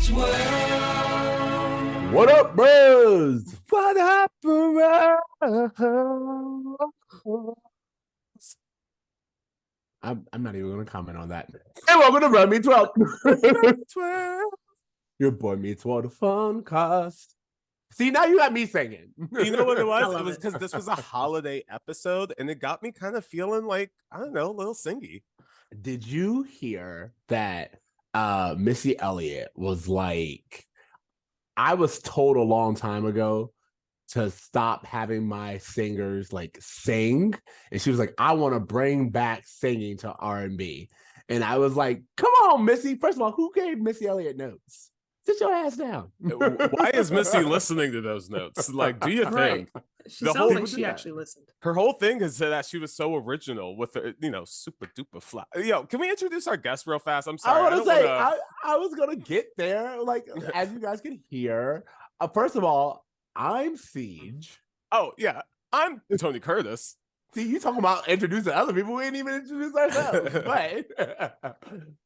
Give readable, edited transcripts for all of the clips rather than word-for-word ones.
Meets World. What up, bros? What up, bros? I'm not even going to comment on that. Hey, welcome to Run Meets World. Your boy Meets World, the Fancast. See, now you got me singing. You know what it was? I It was love because this was a holiday episode, and it got me kind of feeling like, I don't know, a little singy. Did you hear that Missy Elliott was like, I was told a long time ago to stop having my singers like sing, and she was like, I want to bring back singing to R&B. And I was like, come on, Missy. First of all, who gave Missy Elliott notes? Sit your ass down. Why is Missy listening to those notes? Like, do you think? She The sounds whole- like she actually listened. Her whole thing is that she was so original with the, super duper fly. Yo, can we introduce our guest real fast? I'm sorry. I was gonna get there. Like, as you guys can hear, first of all, I'm Ceej. Oh yeah, I'm Tony Curtis. See, you talking about introducing other people. We ain't even introduced ourselves. But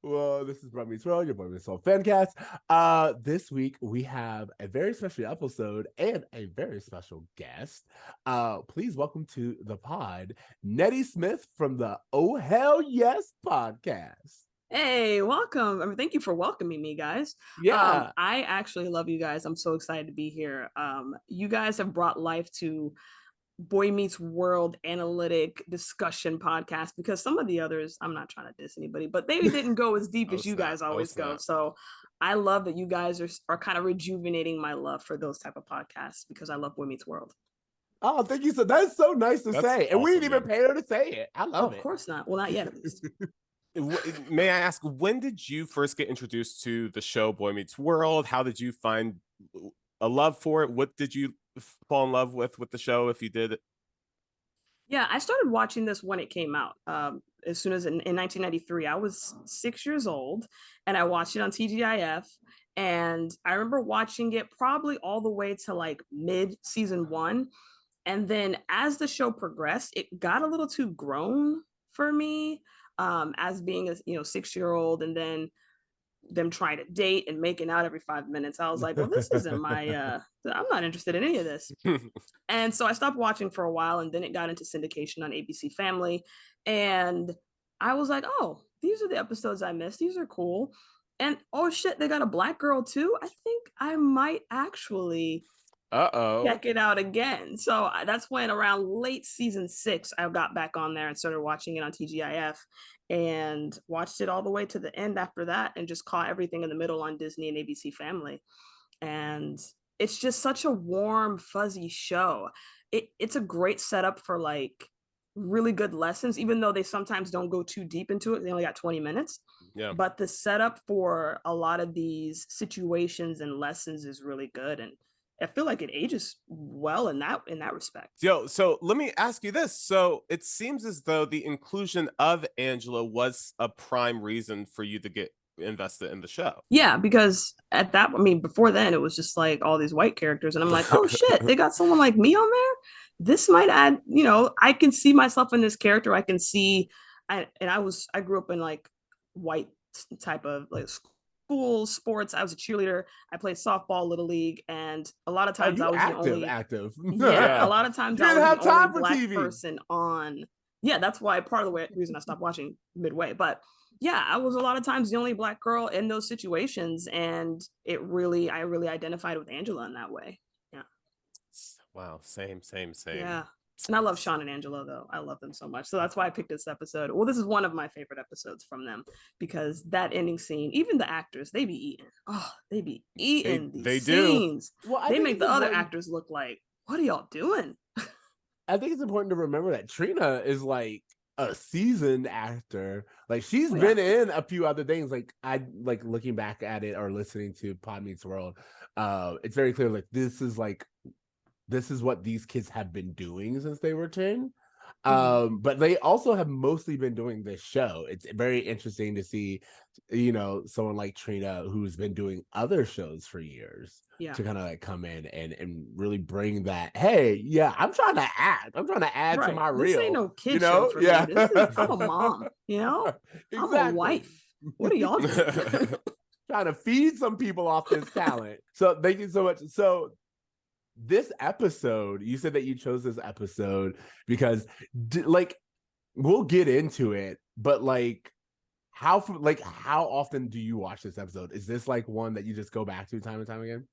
well, this is Bromance, your boy Miss Fancast. This week we have a very special episode and a very special guest. Please welcome to the pod, Nettie Smith from the Oh Hell Yes podcast. Hey, welcome. Thank you for welcoming me, guys. Yeah. I actually love you guys. I'm so excited to be here. You guys have brought life to Boy Meets World analytic discussion podcast, because some of the others, I'm not trying to diss anybody, but they didn't go as deep as you guys always go. So I love that you guys are kind of rejuvenating my love for those type of podcasts, because I love Boy Meets World. Oh, thank you. So that's so nice to say. And we didn't even awesome, pay her to say it. I love it. Of course not. Well, not yet, at least. May I ask, when did you first get introduced to the show Boy Meets World? How did you find a love for it? What did you fall in love with the show, if you did? Yeah, I started watching this when it came out. As soon as in 1993, I was 6 years old, and I watched it on TGIF. And I remember watching it probably all the way to like mid season 1. And then as the show progressed, it got a little too grown for me, as being a 6-year-old, and then them trying to date and making out every 5 minutes. I was like, well, this isn't my I'm not interested in any of this. And so I stopped watching for a while, and then it got into syndication on ABC Family, and I was like, oh, these are the episodes I missed. These are cool. And oh shit, they got a black girl too. I think I might actually check it out again. So that's when, around late season 6, I got back on there and started watching it on TGIF, and watched it all the way to the end after that, and just caught everything in the middle on Disney and ABC Family. And it's just such a warm, fuzzy show. It's a great setup for like really good lessons, even though they sometimes don't go too deep into it. They only got 20 minutes. Yeah. But the setup for a lot of these situations and lessons is really good, and I feel like it ages well in that respect. Yo, so let me ask you this. So it seems as though the inclusion of Angela was a prime reason for you to get invested in the show. Yeah, because before then it was just like all these white characters, and I'm like, oh shit, they got someone like me on there. This might add, I can see myself in this character. I can see, I grew up in like white type of like school sports. I was a cheerleader. I played softball, little league, and a lot of times I was the only active. Yeah, a lot of times You I didn't was have the only time for black TV. person on. Yeah, that's why part of the reason I stopped watching midway. But yeah, I was a lot of times the only black girl in those situations, and I really identified with Angela in that way. Yeah. Wow, same. Yeah. And I love Shawn and Angela, though. I love them so much. So that's why I picked this episode. Well, this is one of my favorite episodes from them, because that ending scene, even the actors, they be eating. Oh, they be eating these scenes. Well, they make the other actors look like, what are y'all doing? I think it's important to remember that Trina is like a seasoned actor. Like, she's been in a few other things. Like, I like looking back at it or listening to Pod Meets World. It's very clear, like, this is what these kids have been doing since they were 10. But they also have mostly been doing this show. It's very interesting to see, someone like Trina, who's been doing other shows for years, to kind of like come in and really bring that. Hey, yeah, I'm trying to add to my reel. This ain't no kid show for me. I'm a mom, Exactly. I'm a wife. What are y'all doing? trying to feed some people off this talent. So thank you so much. So this episode, you said that you chose this episode because like we'll get into it, but like how often do you watch this episode? Is this like one that you just go back to time and time again?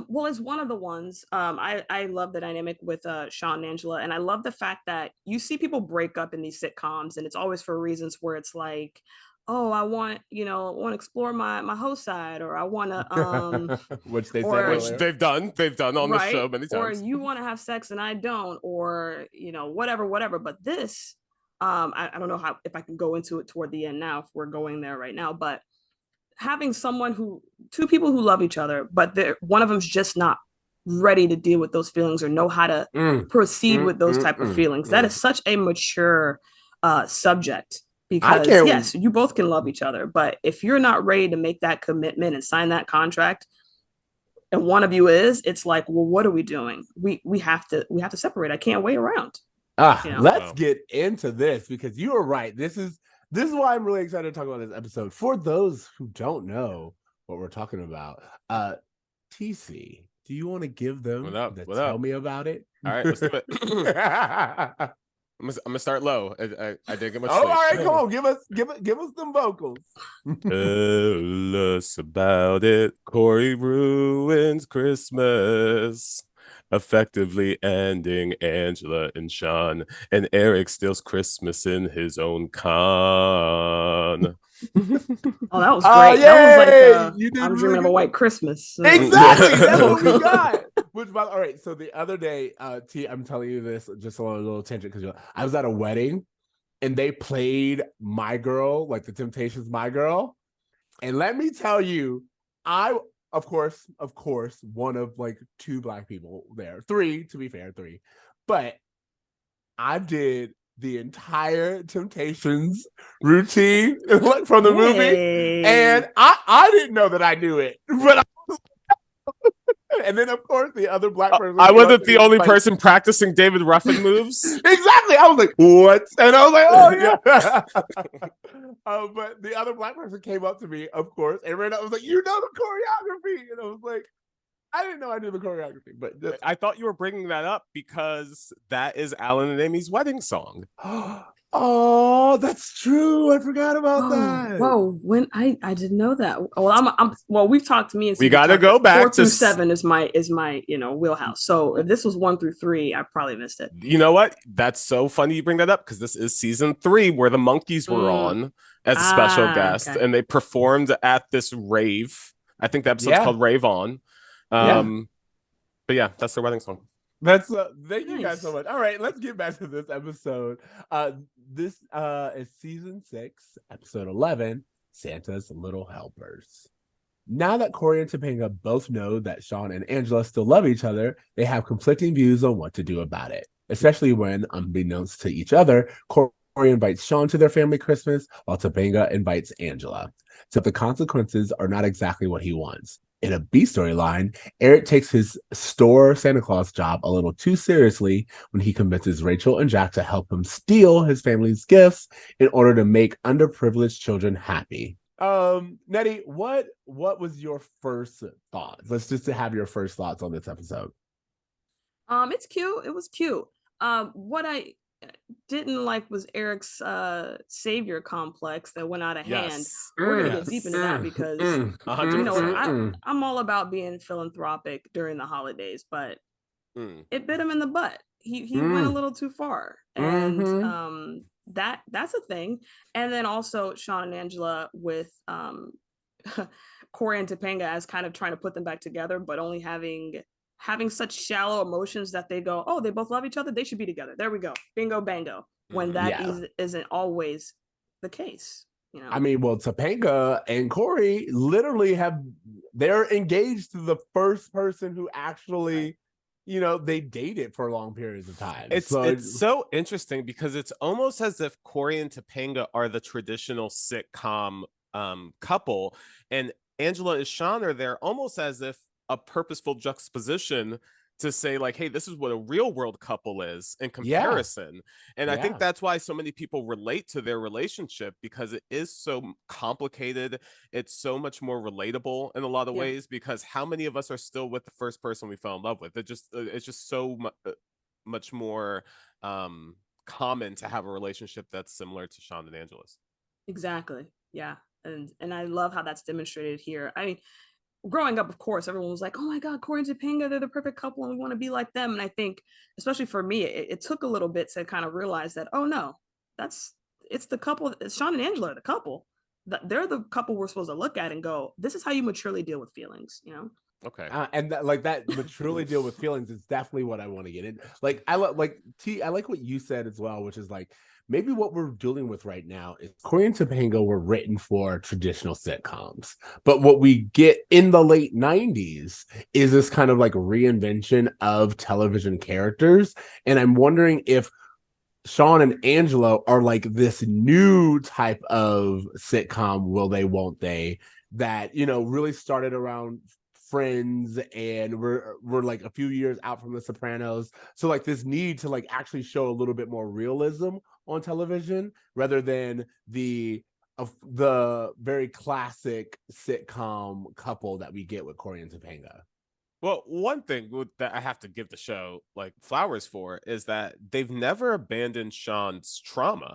Well, it's one of the ones. I love the dynamic with Shawn Angela, and I love the fact that you see people break up in these sitcoms, and it's always for reasons where it's like, oh, I want to explore my host side, or I want to which they or, said Which earlier. they've done on the right, show many or times. you want to have sex and I don't, or whatever. But this, I don't know if I can go into it toward the end now if we're going there right now, but having two people who love each other, but one of them's just not ready to deal with those feelings or know how to proceed with those type of feelings. That is such a mature subject, because yes, you both can love each other, but if you're not ready to make that commitment and sign that contract, and one of you is, it's like, well, what are we doing? We have to separate. I can't wait around. Let's get into this, because you are right. This is why I'm really excited to talk about this episode. For those who don't know what we're talking about, TC, do you want to give them tell me about it? All right, let's do it. I'm gonna start low. I didn't get much sleep. All right, come on, give us some vocals. Tell us about it. Cory ruins Christmas, effectively ending Angela and Shawn, and Eric steals Christmas in his own con. Oh, that was great. That was like I'm dreaming of a white Christmas. So. Exactly, that's what we got. All right, so the other day, T, I'm telling you this just a little tangent, because I was at a wedding and they played My Girl, like the Temptations' My Girl, and let me tell you, I of course, one of like two Black people there, three to be fair, but I did the entire Temptations routine from the movie, and I didn't know that I knew it, but and then of course the other Black person. I wasn't the only person practicing David Ruffin moves. Exactly. I was like, what? And I was like, oh yeah. But the other Black person came up to me, of course, and ran up. I was like, you know the choreography, and I was like, I didn't know I knew the choreography, but I thought you were bringing that up because that is Alan and Amy's wedding song. Oh, that's true. I forgot about that. Whoa, when I didn't know that. Well, well, we've talked to me and we got to go back 4 through 7 is my wheelhouse. So if this was 1 through 3, I probably missed it. You know what? That's so funny you bring that up, because this is season 3 where the Monkees were on as a special guest, and they performed at this rave. I think the episode's called Rave On. But yeah, that's their wedding song. That's thank you guys so much. All right, let's get back to this episode. This is season 6, episode 11, Santa's Little Helpers. Now that Cory and Topanga both know that Shawn and Angela still love each other, they have conflicting views on what to do about it, especially when, unbeknownst to each other, Cory invites Shawn to their family Christmas while Topanga invites Angela. So the consequences are not exactly what he wants. In a B storyline, Eric takes his store Santa Claus job a little too seriously when he convinces Rachel and Jack to help him steal his family's gifts in order to make underprivileged children happy. Nettie, what was your first thoughts? Let's just have your first thoughts on this episode. It's cute. It was cute. What I didn't like was Eric's savior complex that went out of hand. We're gonna get deep into that, because I'm all about being philanthropic during the holidays, but it bit him in the butt. He went a little too far, and that's a thing. And then also Shawn and Angela with Cory and Topanga as kind of trying to put them back together, but only having such shallow emotions that they go, oh, they both love each other, they should be together. There we go. Bingo bango. When that isn't always the case. I mean, well, Topanga and Cory literally they're engaged to the first person who actually, they dated for long periods of time. It's so interesting, because it's almost as if Cory and Topanga are the traditional sitcom couple, and Angela and Shawn are there almost as if a purposeful juxtaposition to say like, hey, this is what a real world couple is in comparison. And I think that's why so many people relate to their relationship, because it is so complicated. It's so much more relatable in a lot of ways, because how many of us are still with the first person we fell in love with? It's just so much more common to have a relationship that's similar to Shawn and Angela's. Exactly. Yeah. And I love how that's demonstrated here. I mean, growing up, of course, everyone was like, oh my God, Cory and Topanga, they're the perfect couple and we want to be like them. And I think, especially for me, it took a little bit to kind of realize that, oh no, it's the couple, Shawn and Angela are the couple. They're the couple we're supposed to look at and go, this is how you maturely deal with feelings, you know? Okay. And that maturely deal with feelings is definitely what I want to get in. Like, I like what you said as well, which is like, maybe what we're dealing with right now is Cory and Topanga were written for traditional sitcoms. But what we get in the late 90s is this kind of like reinvention of television characters. And I'm wondering if Shawn and Angela are like this new type of sitcom, will they, won't they, that, you know, really started around Friends, and we're like a few years out from The Sopranos. So like this need to like actually show a little bit more realism on television rather than the very classic sitcom couple that we get with Cory and Topanga. Well, one thing that I have to give the show like flowers for is that they've never abandoned Shawn's trauma.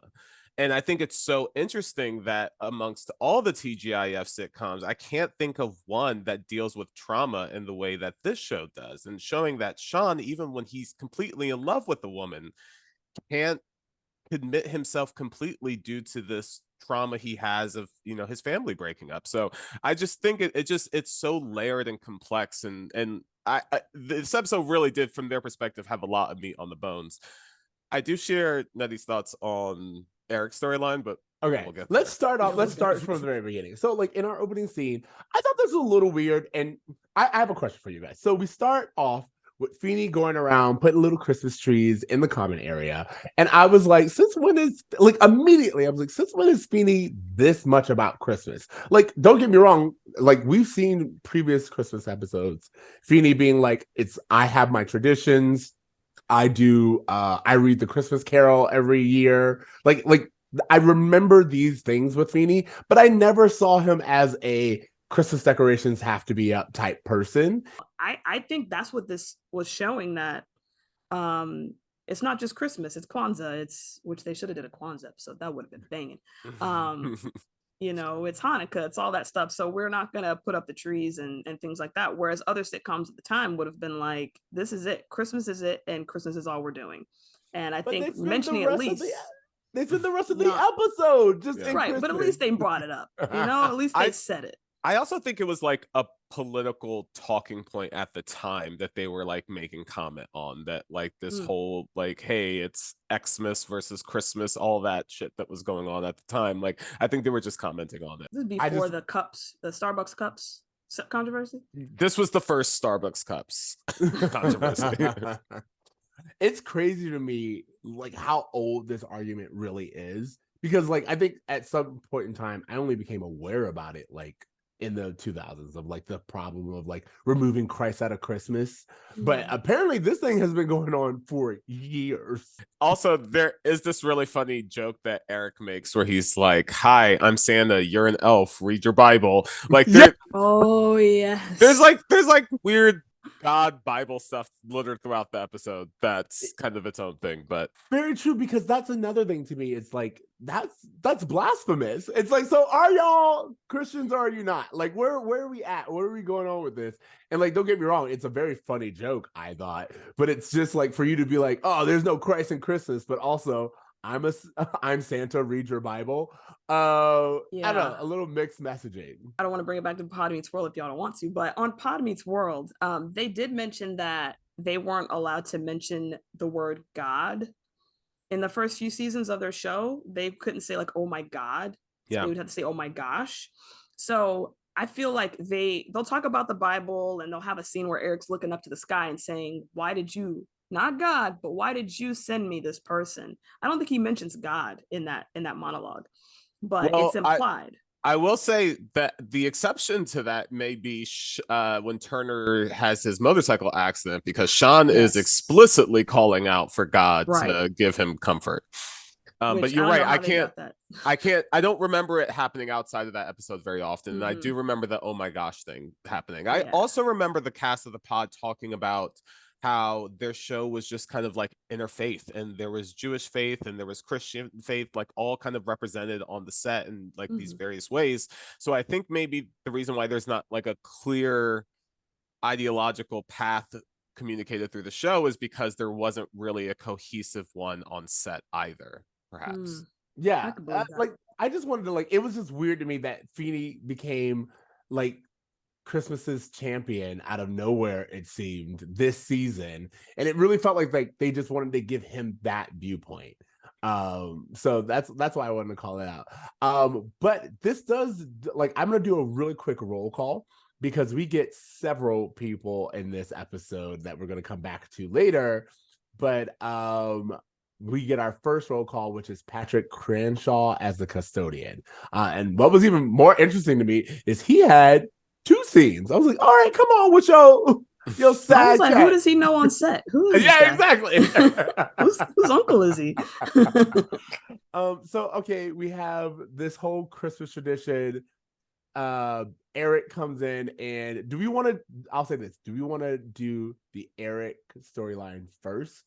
And I think it's so interesting that amongst all the TGIF sitcoms, I can't think of one that deals with trauma in the way that this show does, and showing that Shawn, even when he's completely in love with a woman, can't commit himself completely due to this trauma he has of, you know, his family breaking up. So I just think it's so layered and complex, and I this episode really did, from their perspective, have a lot of meat on the bones. I do share Nettie's thoughts on Eric's storyline, but okay, let's start from the very beginning. So like in our opening scene, I thought this was a little weird, and I have a question for you guys. So we start off with Feeney going around putting little Christmas trees in the common area. And I was like, since when is, like, immediately, I was like, since when is Feeney this much about Christmas? Like, don't get me wrong, like, we've seen previous Christmas episodes, Feeney being like, I have my traditions. I read the Christmas Carol every year. Like, I remember these things with Feeney, but I never saw him as a Christmas decorations have to be up type person. I think that's what this was showing, that it's not just Christmas, it's Kwanzaa, which they should have did a Kwanzaa episode, that would have been banging. You know, it's Hanukkah, it's all that stuff. So we're not gonna put up the trees and things like that. Whereas other sitcoms at the time would have been like, this is it, Christmas is it, and Christmas is all we're doing. And I think mentioning at least they spent the rest of the episode just right, Christmas. But at least they brought it up, you know, at least they said it. I also think it was like a political talking point at the time that they were like making comment on, that like this whole like, hey, it's Xmas versus Christmas, all that shit that was going on at the time. Like, I think they were just commenting on it. This is before the Starbucks cups controversy. This was the first Starbucks cups controversy. It's crazy to me, like, how old this argument really is, because like I think at some point in time I only became aware about it like in the 2000s, of like the problem of like removing Christ out of Christmas. But apparently this thing has been going on for years. Also, there is this really funny joke that Eric makes where he's like, hi, I'm Santa, you're an elf, read your Bible. Like, oh yes, there's like weird God Bible stuff littered throughout the episode that's kind of its own thing. But very true, because that's another thing to me. It's like that's blasphemous. It's like, so are y'all Christians or are you not? Like, where are we at? Where are we going on with this? And like, don't get me wrong, it's a very funny joke, I thought, but it's just like for you to be like, oh, there's no Christ in Christmas, but also I'm Santa, read your Bible. I don't know, a little mixed messaging. I don't want to bring it back to Pod Meets World if y'all don't want to, but on Pod Meets World, they did mention that they weren't allowed to mention the word God in the first few seasons of their show. They couldn't say like, oh my God. They would have to say, oh my gosh. So I feel like they'll talk about the Bible, and they'll have a scene where Eric's looking up to the sky and saying, why did you, not God, but why did you send me this person? I don't think he mentions God in that monologue, but it's implied. I will say that the exception to that may be when Turner has his motorcycle accident, because Shawn is explicitly calling out for God to give him comfort. But you're right. I don't remember it happening outside of that episode very often. And I do remember the oh my gosh thing happening. I also remember the cast of the pod talking about how their show was just kind of like interfaith, and there was Jewish faith and there was Christian faith, like all kind of represented on the set in like these various ways. So I think maybe the reason why there's not like a clear ideological path communicated through the show is because there wasn't really a cohesive one on set either, perhaps. Yeah, like I just wanted to like, it was just weird to me that Feeney became like Christmas's champion out of nowhere, it seemed, this season, and it really felt like they just wanted to give him that viewpoint. So that's why I wanted to call it out. But this does, like, I'm gonna do a really quick roll call because we get several people in this episode that we're gonna come back to later. But we get our first roll call, which is Patrick Cranshaw as the custodian. And what was even more interesting to me is he had 2 scenes. I was like, all right, come on with your sad I was like, who does he know on set? Who is exactly. whose uncle is he? So okay, we have this whole Christmas tradition. Eric comes in, and I'll say this, do we want to do the Eric storyline first?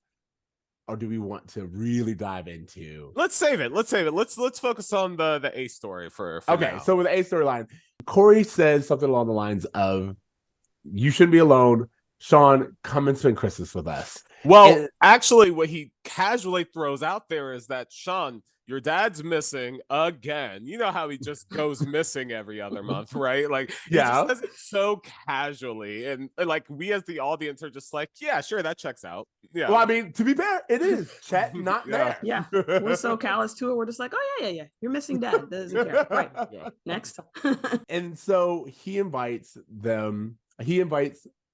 Or do we want to really dive into? Let's save it. Let's focus on the A story for okay. Now. So with the A storyline, Cory says something along the lines of, "You shouldn't be alone. Shawn, come and spend Christmas with us." Well, actually, what he casually throws out there is that, Shawn, your dad's missing again. You know how he just goes missing every other month, right? Like, he just says it so casually. And like, we as the audience are just like, yeah, sure, that checks out. Yeah. Well, I mean, to be fair, it is. Chet not there. Yeah. We're so callous to it. We're just like, oh, yeah. You're missing dad. Doesn't care. Right. Yeah. Next. And so he invites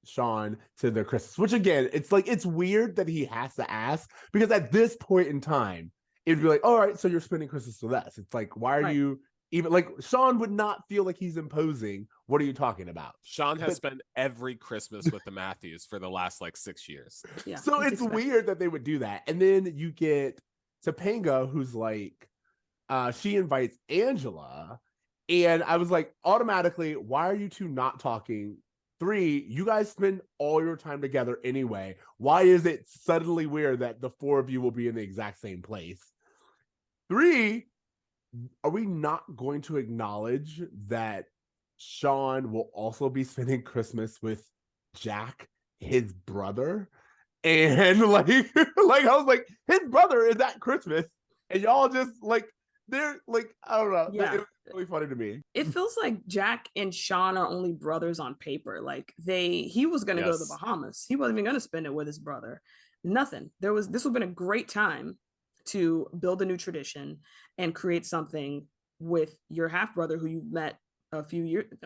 Shawn to their Christmas, which again, it's like, it's weird that he has to ask, because at this point in time, it'd be like, all right, so you're spending Christmas with us. It's like, why are you even, like, Shawn would not feel like he's imposing. What are you talking about? Shawn has spent every Christmas with the Matthews for the last like 6 years. Yeah, so it's weird that they would do that. And then you get Topanga, who's like, she invites Angela, and I was like, automatically, why are you two not talking? 3, you guys spend all your time together anyway. Why is it suddenly weird that the 4 of you will be in the exact same place? 3, are we not going to acknowledge that Shawn will also be spending Christmas with Jack, his brother? And like I was like, his brother is at Christmas, and y'all just like, they're like, I don't know. Yeah. It was really funny to me. It feels like Jack and Shawn are only brothers on paper. Like, he was going to go to the Bahamas. He wasn't even going to spend it with his brother. Nothing. This would have been a great time to build a new tradition and create something with your half brother who you met a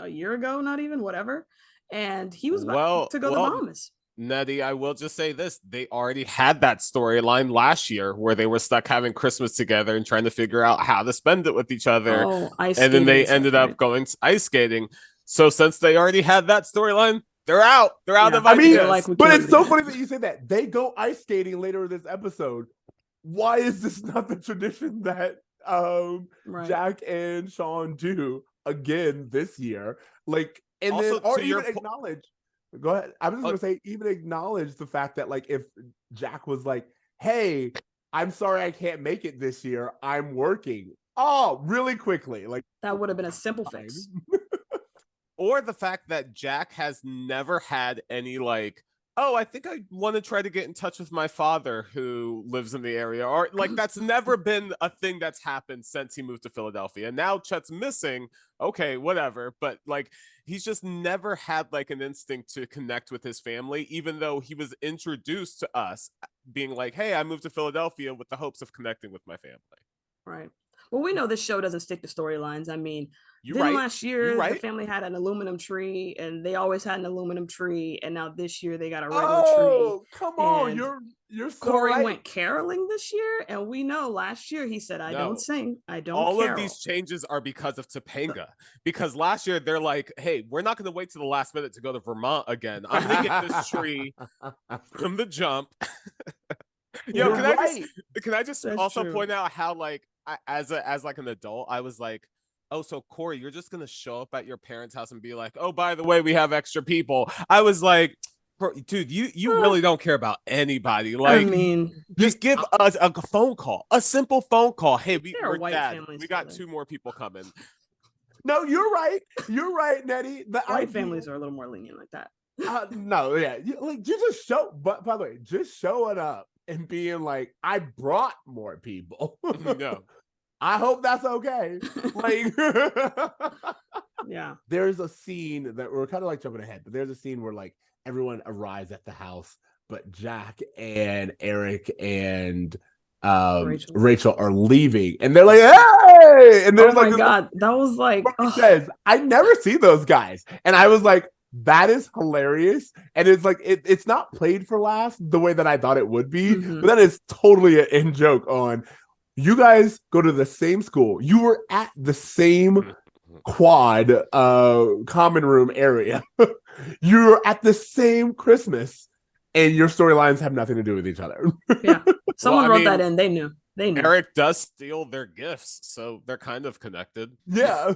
year ago, not even, whatever. And he was about to go to the Bahamas. Nettie, I will just say this. They already had that storyline last year where they were stuck having Christmas together and trying to figure out how to spend it with each other. And then they ended up going ice skating. So since they already had that storyline, they're out. They're out of ideas. But it's so funny that you say that. They go ice skating later in this episode. Why is this not the tradition that Jack and Shawn do again this year? Like, and also, then, or even acknowledge. Go ahead. I was just gonna say, even acknowledge the fact that, like, if Jack was like, "Hey, I'm sorry I can't make it this year. I'm working." Oh, really quickly, like, that would have been a simple fix. Or the fact that Jack has never had any like, oh, I think I want to try to get in touch with my father who lives in the area, or like, that's never been a thing that's happened since he moved to Philadelphia. And now Chet's missing. Okay, whatever. But like, he's just never had like an instinct to connect with his family, even though he was introduced to us being like, hey, I moved to Philadelphia with the hopes of connecting with my family. Right. Well, we know this show doesn't stick to storylines. I mean, last year the family had an aluminum tree, and they always had an aluminum tree, and now this year they got a regular tree. Oh, come on, you're so Cory right. went caroling this year, and we know last year he said, "I don't sing, I don't All carol." of these changes are because of Topanga. Because last year they're like, "Hey, we're not going to wait to the last minute to go to Vermont again. I'm going to get this tree from the jump." Yo, can I just also point out how like as like an adult, I was like, oh, so Cory, you're just gonna show up at your parents' house and be like, oh, by the way, we have extra people. I was like, dude, you really don't care about anybody. Like, I mean, just give us a phone call, a simple phone call. Hey, we're dad. We got 2 more people coming. No, you're right. You're right, Nettie. The white families are a little more lenient like that. No, yeah, you just show. But by the way, just showing up and being like, I brought more people. No. I hope that's okay. Like, yeah. There's a scene that we're kind of like jumping ahead, but there's a scene where like everyone arrives at the house, but Jack and Eric and Rachel are leaving, and they're like, "Hey!" And there's oh my god, that was like says, I never see those guys, and I was like, that is hilarious, and it's like it's not played for laughs the way that I thought it would be, but that is totally an in joke on. You guys go to the same school. You were at the same quad common room area. You're at the same Christmas, and your storylines have nothing to do with each other. Yeah, someone wrote that in. They knew. Eric does steal their gifts, so they're kind of connected. Yeah.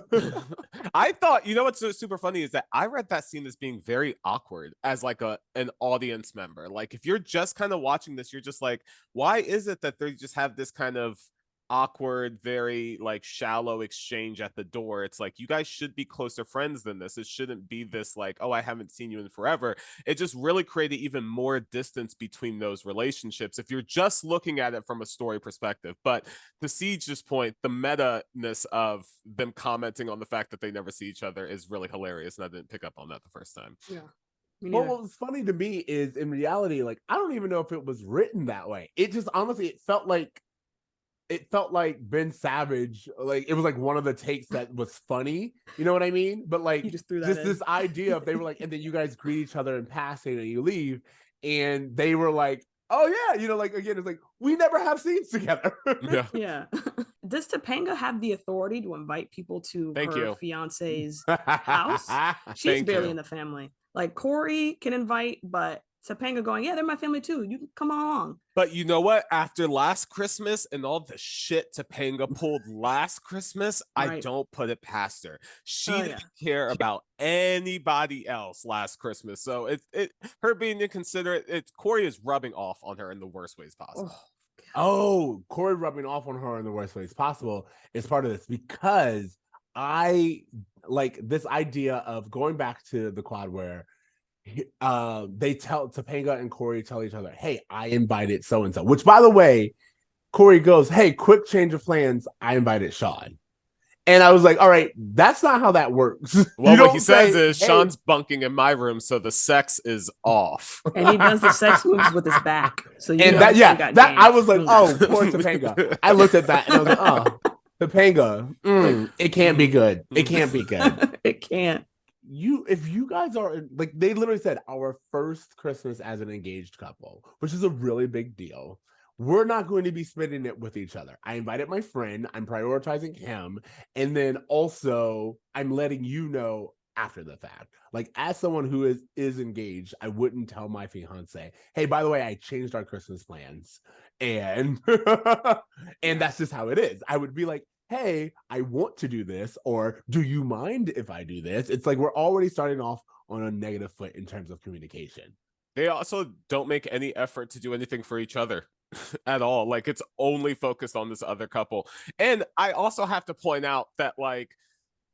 I thought, you know what's so super funny is that I read that scene as being very awkward as like an audience member. Like if you're just kind of watching this, you're just like, why is it that they just have this kind of awkward, very like shallow exchange at the door? It's like, you guys should be closer friends than this. It shouldn't be this like, oh, I haven't seen you in forever. It just really created even more distance between those relationships if you're just looking at it from a story perspective. But to Ceej's point, the meta-ness of them commenting on the fact that they never see each other is really hilarious, and I didn't pick up on that the first time. Yeah. Well, what was funny to me is in reality, like, I don't even know if it was written that way. It just honestly, it felt like Ben Savage, like it was like one of the takes that was funny, you know what I mean? But like just this idea of they were like, and then you guys greet each other in passing and you leave, and they were like, oh yeah, you know, like again, it's like we never have scenes together. Yeah. Does Topanga have the authority to invite people to her fiance's house? She's barely in the family. Like Cory can invite, but Topanga going, yeah, they're my family too. You can come along. But you know what? After last Christmas and all the shit Topanga pulled last Christmas, I don't put it past her. She didn't care about anybody else last Christmas. So her being inconsiderate, Cory is rubbing off on her in the worst ways possible. Oh, Cory rubbing off on her in the worst ways possible is part of this, because I like this idea of going back to the quad where they tell Topanga and Cory tell each other, hey, I invited so and so, which by the way, Cory goes, hey, quick change of plans, I invited Shawn. And I was like, all right, that's not how that works. Well, what he says is, hey, Shawn's bunking in my room, so the sex is off. And he does the sex moves with his back. So you and that I was like, oh, poor Topanga. I looked at that and I was like, oh, Topanga, it can't be good. It can't be good. It can't. If you guys are like, they literally said our first Christmas as an engaged couple, which is a really big deal. We're not going to be spending it with each other. I invited my friend. I'm prioritizing him. And then also I'm letting you know after the fact. Like as someone who is engaged, I wouldn't tell my fiance, hey, by the way, I changed our Christmas plans. And and that's just how it is. I would be like, hey, I want to do this, or do you mind if I do this? It's like we're already starting off on a negative foot in terms of communication. They also don't make any effort to do anything for each other at all. Like it's only focused on this other couple. And I also have to point out that like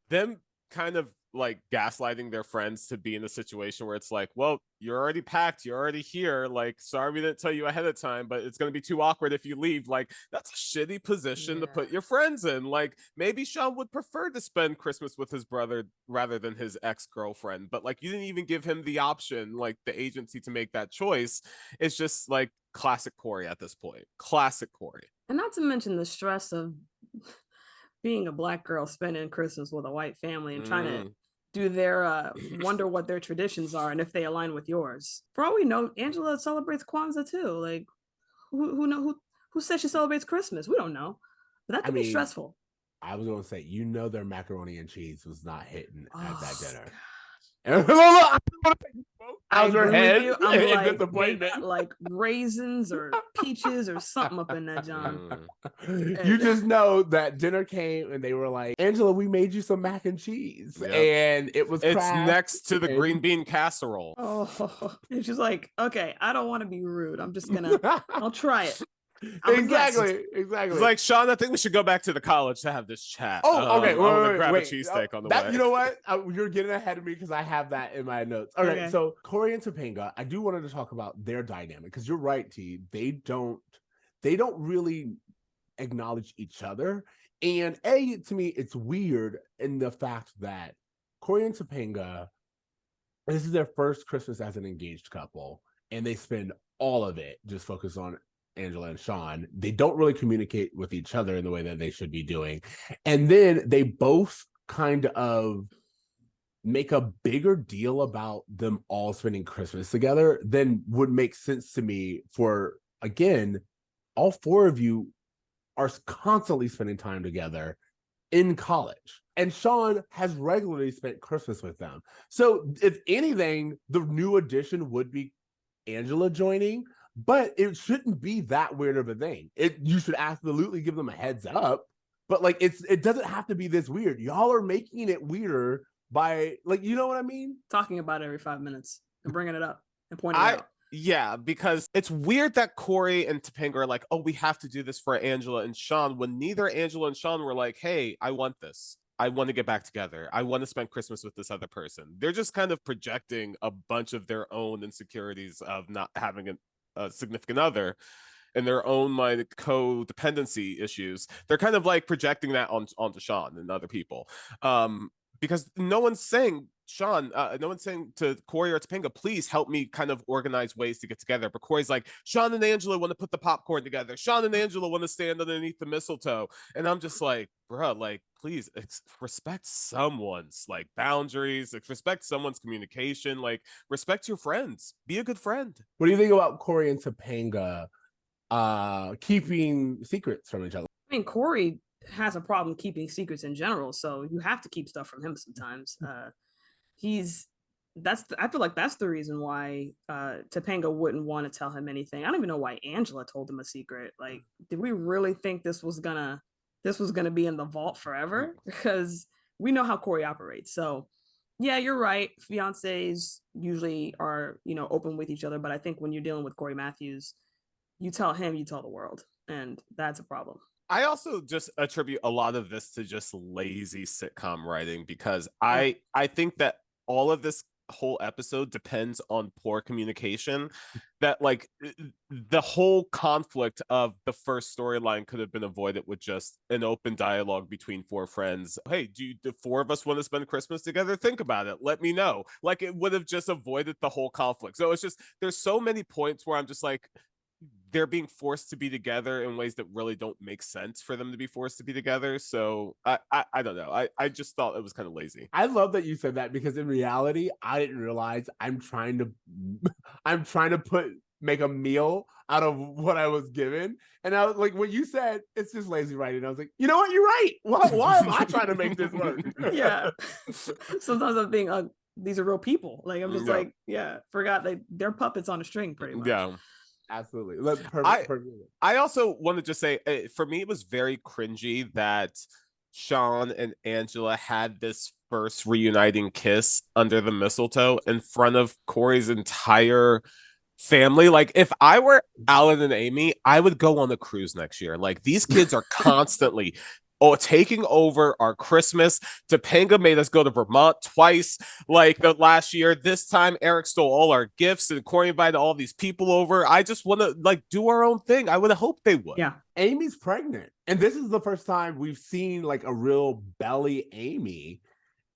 them kind of like gaslighting their friends to be in a situation where it's like, well, you're already packed, you're already here, like sorry we didn't tell you ahead of time, but it's going to be too awkward if you leave. Like that's a shitty position to put your friends in. Like maybe Shawn would prefer to spend Christmas with his brother rather than his ex-girlfriend, but like you didn't even give him the option, like the agency to make that choice. It's just like classic Cory at this point. Classic Cory. And not to mention the stress of being a Black girl spending Christmas with a white family and trying to do their wonder what their traditions are and if they align with yours. For all we know, Angela celebrates Kwanzaa too. Like, who says she celebrates Christmas? We don't know, but that could be stressful. I was going to say, their macaroni and cheese was not hitting at that dinner. I agree with you. I'm like, they got like raisins or peaches or something up in that, John. You just know that dinner came and they were like, Angela, we made you some mac and cheese. Yep. And it's next to the green bean casserole. Oh, and she's like, okay, I don't want to be rude. I'm just gonna, I'll try it. Exactly. It's like, Shawn, I think we should go back to the college to have this chat. Oh, okay. I'm gonna grab a cheesesteak on the way. You know what? You're getting ahead of me because I have that in my notes. Okay. So Cory and Topanga, I do wanted to talk about their dynamic because you're right, T. They don't really acknowledge each other. And to me, it's weird in the fact that Cory and Topanga, this is their first Christmas as an engaged couple, and they spend all of it just focused on Angela and Shawn. They don't really communicate with each other in the way that they should be doing. And then they both kind of make a bigger deal about them all spending Christmas together than would make sense to me for, again, all four of you are constantly spending time together in college. And Shawn has regularly spent Christmas with them. So if anything, the new addition would be Angela joining, but it shouldn't be that weird of a thing. You should absolutely give them a heads up, but like it doesn't have to be this weird. Y'all are making it weirder by, like, you know what I mean? Talking about it every 5 minutes and bringing it up and pointing it out. Yeah, because it's weird that Cory and Topanga are like, oh, we have to do this for Angela and Shawn, when neither Angela and Shawn were like, hey, I want this. I want to get back together. I want to spend Christmas with this other person. They're just kind of projecting a bunch of their own insecurities of not having a significant other and their own like codependency issues. They're kind of like projecting that onto Shawn and other people. Because no one's saying, Shawn, no one's saying to Cory or Topanga, please help me kind of organize ways to get together. But Cory's like, Shawn and Angela want to put the popcorn together. Shawn and Angela want to stand underneath the mistletoe. And I'm just like, bruh, like, please respect someone's like boundaries, like, respect someone's communication, like respect your friends. Be a good friend. What do you think about Cory and Topanga keeping secrets from each other? I mean, Cory has a problem keeping secrets in general, so you have to keep stuff from him sometimes. I feel like that's the reason why Topanga wouldn't want to tell him anything. I don't even know why Angela told him a secret. Like, did we really think this was gonna be in the vault forever? Because we know how Cory operates. So yeah, you're right. Fiancés usually are, open with each other, but I think when you're dealing with Cory Matthews, you tell him, you tell the world, and that's a problem. I also just attribute a lot of this to just lazy sitcom writing, because I think that all of this whole episode depends on poor communication. That like the whole conflict of the first storyline could have been avoided with just an open dialogue between four friends. Hey, do the four of us want to spend Christmas together? Think about it. Let me know. Like, it would have just avoided the whole conflict. So it's just, there's so many points where I'm just like, they're being forced to be together in ways that really don't make sense for them to be forced to be together. So I don't know. I just thought it was kind of lazy. I love that you said that, because in reality, I didn't realize I'm trying to make a meal out of what I was given. And I was like, when you said it's just lazy writing, I was like, you know what? You're right. Why am I trying to make this work? Yeah. Sometimes I'm being these are real people. Like, I'm just like, forgot they're puppets on a string pretty much. Yeah. Absolutely. I also want to just say, for me, it was very cringy that Shawn and Angela had this first reuniting kiss under the mistletoe in front of Cory's entire family. Like, if I were Alan and Amy, I would go on a cruise next year. Like, these kids are constantly taking over our Christmas. Topanga made us go to Vermont twice, like the last year. This time, Eric stole all our gifts, and Cory invited all these people over. I just want to like do our own thing. I would have hoped they would. Yeah, Amy's pregnant, and this is the first time we've seen like a real belly Amy.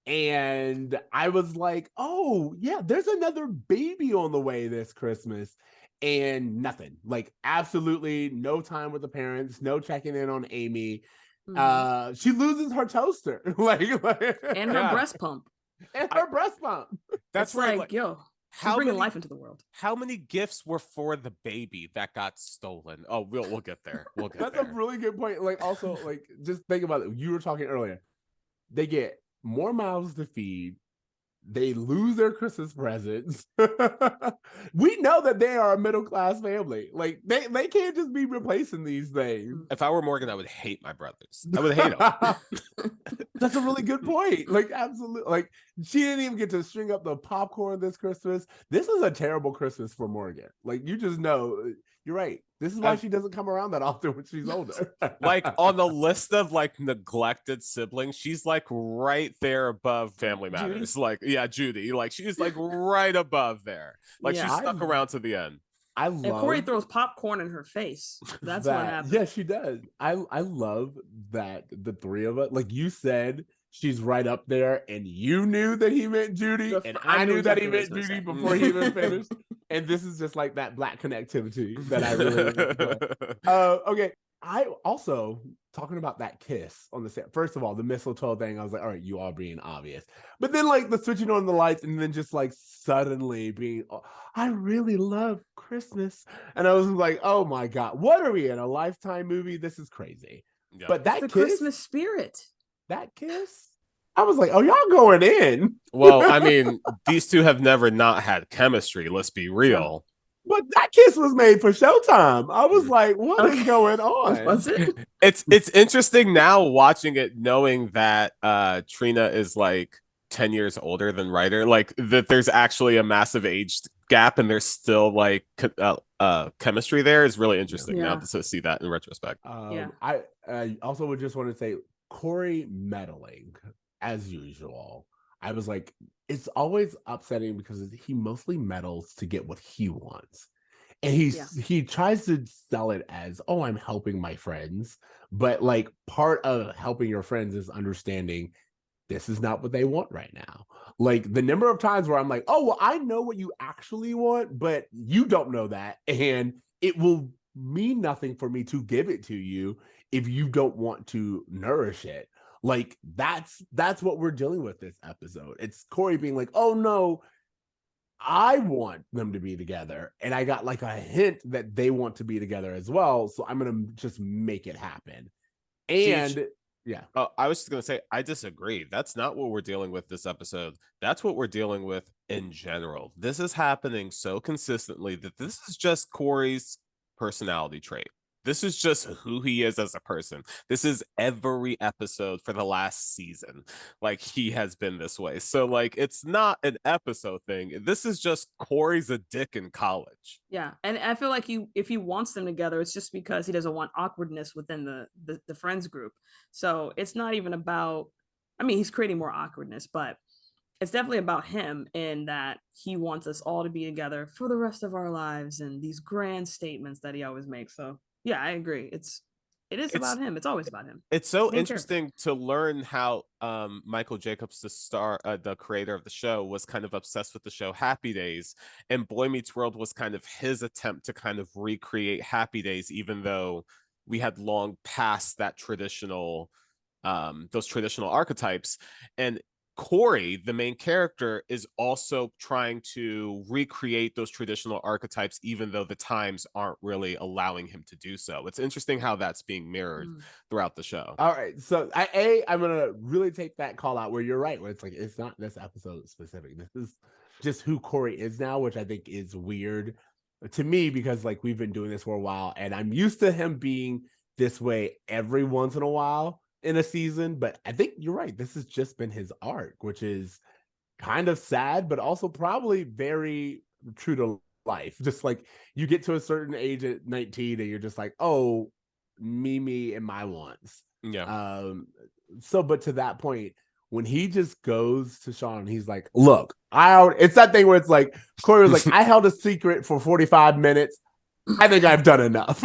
And I was like, oh yeah, there's another baby on the way this Christmas. And nothing, like absolutely no time with the parents, no checking in on Amy. She loses her toaster, and her breast pump. And her breast pump. That's it's right. like, yo, she's bringing life into the world. How many gifts were for the baby that got stolen? Oh, we'll get there. We'll get That's there. a really good point. Like, also, like, just think about it. You were talking earlier. They get more mouths to feed. They lose their Christmas presents. We know that they are a middle-class family. Like, they can't just be replacing these things. If I were Morgan, I would hate my brothers. I would hate them. That's a really good point. Like, absolutely. Like, she didn't even get to string up the popcorn this Christmas. This is a terrible Christmas for Morgan. Like, you just know, you're right. This is why she doesn't come around that often when she's older. Like, on the list of like neglected siblings, she's like right there above Family Matters. Judy? Like, yeah, Judy. Like, she's like right above there. Like, she stuck around to the end. And Cory throws popcorn in her face. That's what happened. Yeah, she does. I love that the three of us, like you said, she's right up there, and you knew that he meant Judy, and I knew that he meant Judy before he even finished. And this is just like that Black connectivity that I really enjoy. Okay, I also talking about that kiss on the set. First of all, the mistletoe thing, I was like, all right, you all being obvious. But then like the switching on the lights and then just like suddenly being, oh, I really love Christmas. And I was like, oh my God, what are we in, a Lifetime movie? This is crazy. Yeah. But that the kiss, Christmas spirit. That kiss, I was like, oh, y'all going in. Well, I mean, these two have never not had chemistry. Let's be real. But that kiss was made for Showtime. I was like, what is going on? Was it? It's interesting now watching it, knowing that Trina is like 10 years older than Ryder. Like that there's actually a massive age gap and there's still like chemistry there is really interesting now to see that in retrospect. I also would just want to say Cory meddling as usual. I was like, it's always upsetting because he mostly meddles to get what he wants. And he tries to sell it as, oh, I'm helping my friends. But like part of helping your friends is understanding this is not what they want right now. Like the number of times where I'm like, oh, well, I know what you actually want, but you don't know that. And it will mean nothing for me to give it to you if you don't want to nourish it. Like that's what we're dealing with this episode. It's Cory being like, oh no, I want them to be together. And I got like a hint that they want to be together as well. So I'm going to just make it happen. And I was just going to say, I disagree. That's not what we're dealing with this episode. That's what we're dealing with in general. This is happening so consistently that this is just Cory's personality trait. This is just who he is as a person. This is every episode for the last season. Like he has been this way. So like, it's not an episode thing. This is just Cory's a dick in college. Yeah. And I feel like if he wants them together, it's just because he doesn't want awkwardness within the friends group. So it's not even about, I mean, he's creating more awkwardness, but it's definitely about him in that he wants us all to be together for the rest of our lives and these grand statements that he always makes. So yeah, I agree. It's about him. It's always about him. It's so interesting to learn how Michael Jacobs, the creator of the show, was kind of obsessed with the show Happy Days, and Boy Meets World was kind of his attempt to kind of recreate Happy Days, even though we had long passed that traditional, those traditional archetypes. And Cory, the main character, is also trying to recreate those traditional archetypes, even though the times aren't really allowing him to do so. It's interesting how that's being mirrored throughout the show. All right. So I'm going to really take that call out where you're right, where it's like, it's not this episode specific. This is just who Cory is now, which I think is weird to me because like we've been doing this for a while and I'm used to him being this way every once in a while in a season, but I think you're right. This has just been his arc, which is kind of sad, but also probably very true to life. Just like you get to a certain age at 19 and you're just like, oh, me and my wants. Yeah. So, but to that point, when he just goes to Shawn, he's like, look, it's that thing where it's like, Cory was like, I held a secret for 45 minutes. I think I've done enough.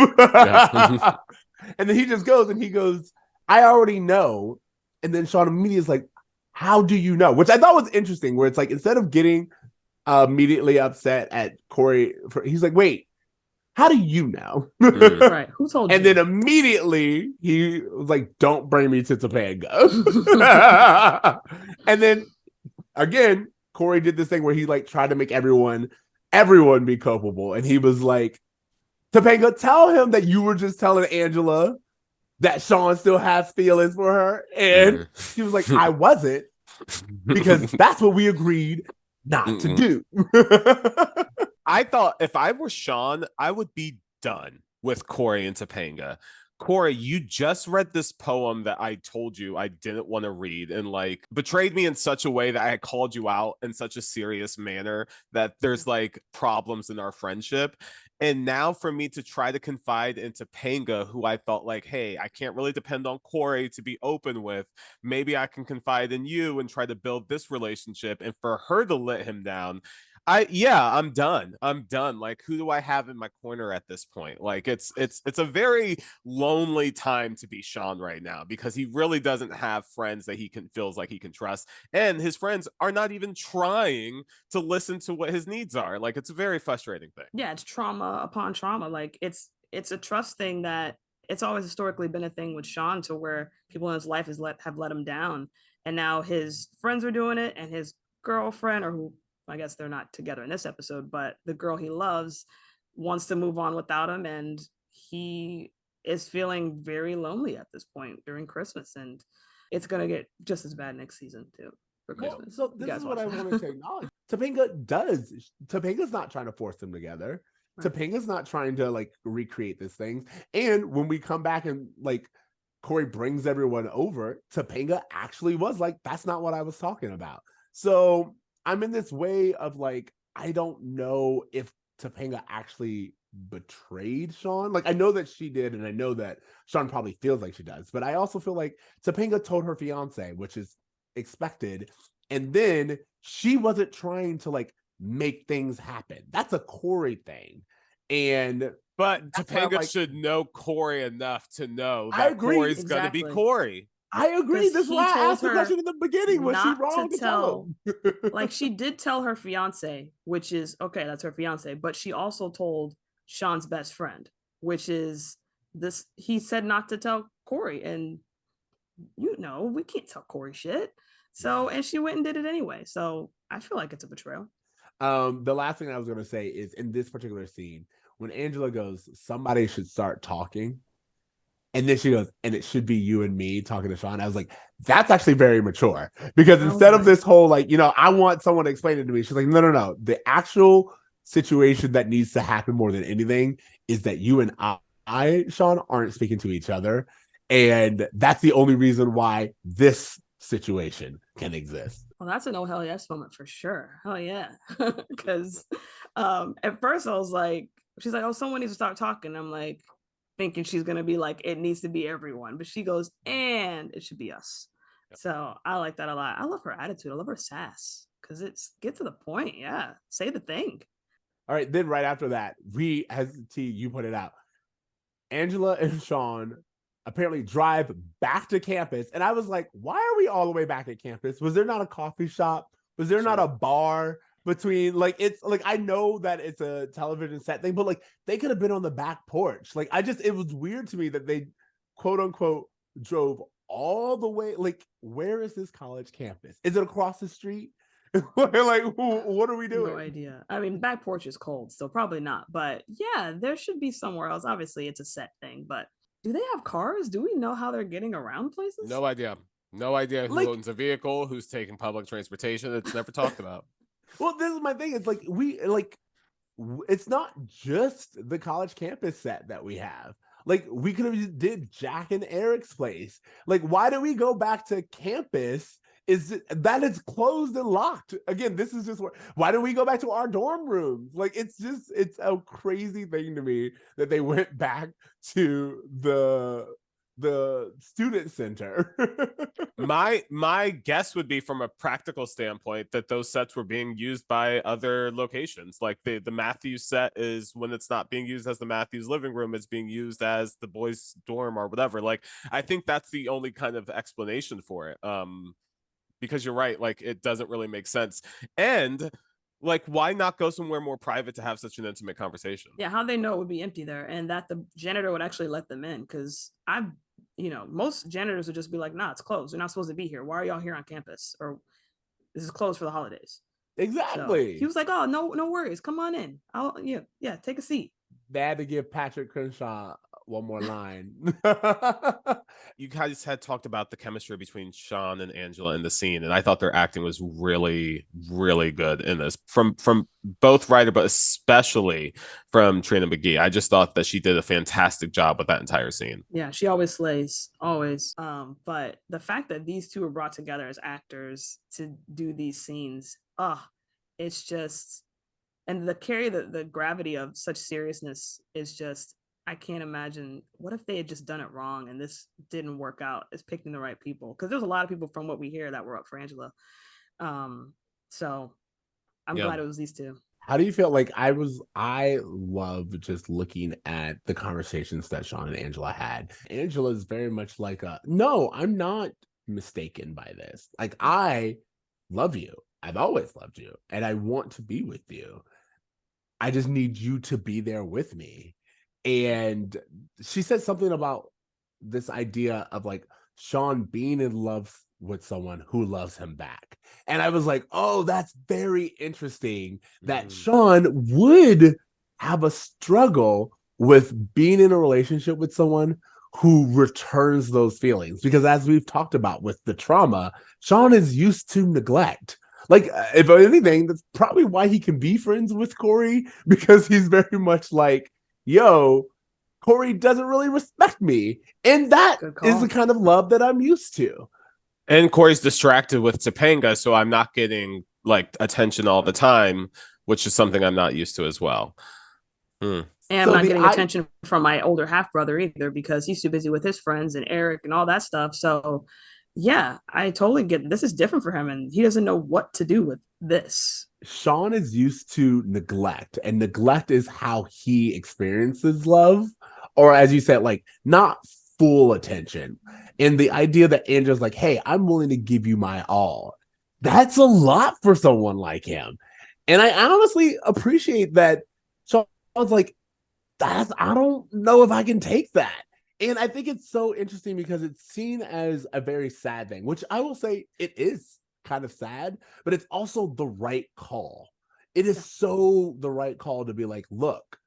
And then he just goes and he goes, I already know. And then Shawn immediately is like, how do you know? Which I thought was interesting, where it's like, instead of getting immediately upset at Cory, he's like, wait, how do you know? Right. Who told you? And then immediately he was like, don't bring me to Topanga. And then again, Cory did this thing where he like tried to make everyone be culpable. And he was like, Topanga, tell him that you were just telling Angela that Shawn still has feelings for her. And she was like, I wasn't, because that's what we agreed not to do. I thought if I were Shawn, I would be done with Cory and Topanga. Cory, you just read this poem that I told you I didn't want to read and like betrayed me in such a way that I had called you out in such a serious manner that there's like problems in our friendship. And now for me to try to confide in Topanga, who I felt like, hey, I can't really depend on Cory to be open with. Maybe I can confide in you and try to build this relationship. And for her to let him down, I'm done. I'm done. Like, who do I have in my corner at this point? Like, it's a very lonely time to be Shawn right now because he really doesn't have friends that feels like he can trust, and his friends are not even trying to listen to what his needs are. Like, it's a very frustrating thing. Yeah, it's trauma upon trauma. Like it's a trust thing that it's always historically been a thing with Shawn, to where people in his life have let him down, and now his friends are doing it, and his girlfriend, or who I guess they're not together in this episode, but the girl he loves wants to move on without him, and he is feeling very lonely at this point during Christmas, and it's gonna get just as bad next season too for Christmas. So this is what I wanted to acknowledge. Topanga's not trying to force them together. Right. Topanga's not trying to like recreate this thing. And when we come back and like Cory brings everyone over, Topanga actually was like, that's not what I was talking about. So I'm in this way of like, I don't know if Topanga actually betrayed Shawn. Like, I know that she did, and I know that Shawn probably feels like she does, but I also feel like Topanga told her fiance, which is expected, and then she wasn't trying to like make things happen. That's a Cory thing. But Topanga like, should know Cory enough to know that Cory's gonna be Cory. I agree. That's why I asked the question in the beginning. Was she wrong to tell him? Like, she did tell her fiance, which is okay, that's her fiance, but she also told Shawn's best friend, which is this. He said not to tell Cory, and we can't tell Cory shit. So, and she went and did it anyway. So I feel like it's a betrayal. The last thing I was gonna say is in this particular scene, when Angela goes, somebody should start talking. And then she goes, and it should be you and me talking to Shawn. I was like, that's actually very mature. Because instead of this whole, like, I want someone to explain it to me. She's like, no. The actual situation that needs to happen more than anything is that you and I, Shawn, aren't speaking to each other. And that's the only reason why this situation can exist. Well, that's an oh hell yes moment for sure. Hell yeah. Because at first I was like, she's like, oh, someone needs to start talking. I'm like, thinking she's gonna be like, it needs to be everyone, but she goes, and it should be us. Yep. So I like that a lot. I love her attitude. I love her sass, because it's get to the point. Yeah, say the thing. All right, then right after that, you put it out, Angela and Shawn apparently drive back to campus, and I was like, why are we all the way back at campus? Was there not a coffee shop? Was there not a bar between, like, it's like, I know that it's a television set thing, but like they could have been on the back porch. Like, it was weird to me that they quote unquote drove all the way. Like, where is this college campus? Is it across the street? Like, what are we doing? No idea. I mean, back porch is cold, so probably not, but yeah, there should be somewhere else. Obviously it's a set thing, but do they have cars? Do we know how they're getting around places? No idea who owns a vehicle, who's taking public transportation. It's never talked about. Well, this is my thing. It's like it's not just the college campus set that we have. Like, we could have just did Jack and Eric's place. Like, why do we go back to campus? That is closed and locked. Again, this is just why do we go back to our dorm rooms? Like, it's a crazy thing to me that they went back to the student center. my guess would be, from a practical standpoint, that those sets were being used by other locations. Like the Matthews set is, when it's not being used as the Matthews living room, it's being used as the boys' dorm or whatever. Like, I think that's the only kind of explanation for it. Because you're right, like, it doesn't really make sense. And Like, why not go somewhere more private to have such an intimate conversation? Yeah, how they know it would be empty there and that the janitor would actually let them in? Because most janitors would just be like, nah, it's closed. You're not supposed to be here. Why are y'all here on campus? Or this is closed for the holidays. So he Exactly. was like, oh, no worries. Come on in. Yeah, take a seat. They had to give Patrick Crenshaw one more line. You guys had talked about the chemistry between Shawn and Angela in the scene, and I thought their acting was really, really good in this. From both writer, but especially from Trina McGee. I just thought that she did a fantastic job with that entire scene. Yeah, she always slays, always. But the fact that these two are brought together as actors to do these scenes, it's just, and the gravity of such seriousness is just, I can't imagine what if they had just done it wrong and this didn't work out as picking the right people, because there's a lot of people from what we hear that were up for Angela. So I'm glad it was these two. How do you feel? Like, I love just looking at the conversations that Shawn and Angela had. Angela is very much like no, I'm not mistaken by this. Like, I love you. I've always loved you and I want to be with you. I just need you to be there with me. And she said something about this idea of like Shawn being in love with someone who loves him back. And I was like, oh, that's very interesting that Shawn would have a struggle with being in a relationship with someone who returns those feelings. Because as we've talked about with the trauma, Shawn is used to neglect. Like, if anything, that's probably why he can be friends with Cory, because he's very much like, yo, Cory doesn't really respect me. And that is the kind of love that I'm used to. And Cory's distracted with Topanga, so I'm not getting like attention all the time, which is something I'm not used to as well. And I'm not getting attention from my older half brother either, because he's too busy with his friends and Eric and all that stuff. So yeah, I totally get this is different for him and he doesn't know what to do with this. Shawn is used to neglect, and neglect is how he experiences love, or as you said, like not full attention. And the idea that Angela's like, hey, I'm willing to give you my all. That's a lot for someone like him. And I honestly appreciate that. So I was like, I don't know if I can take that. And I think it's so interesting because it's seen as a very sad thing, which I will say it is kind of sad, but it's also the right call. It is so the right call to be like, look,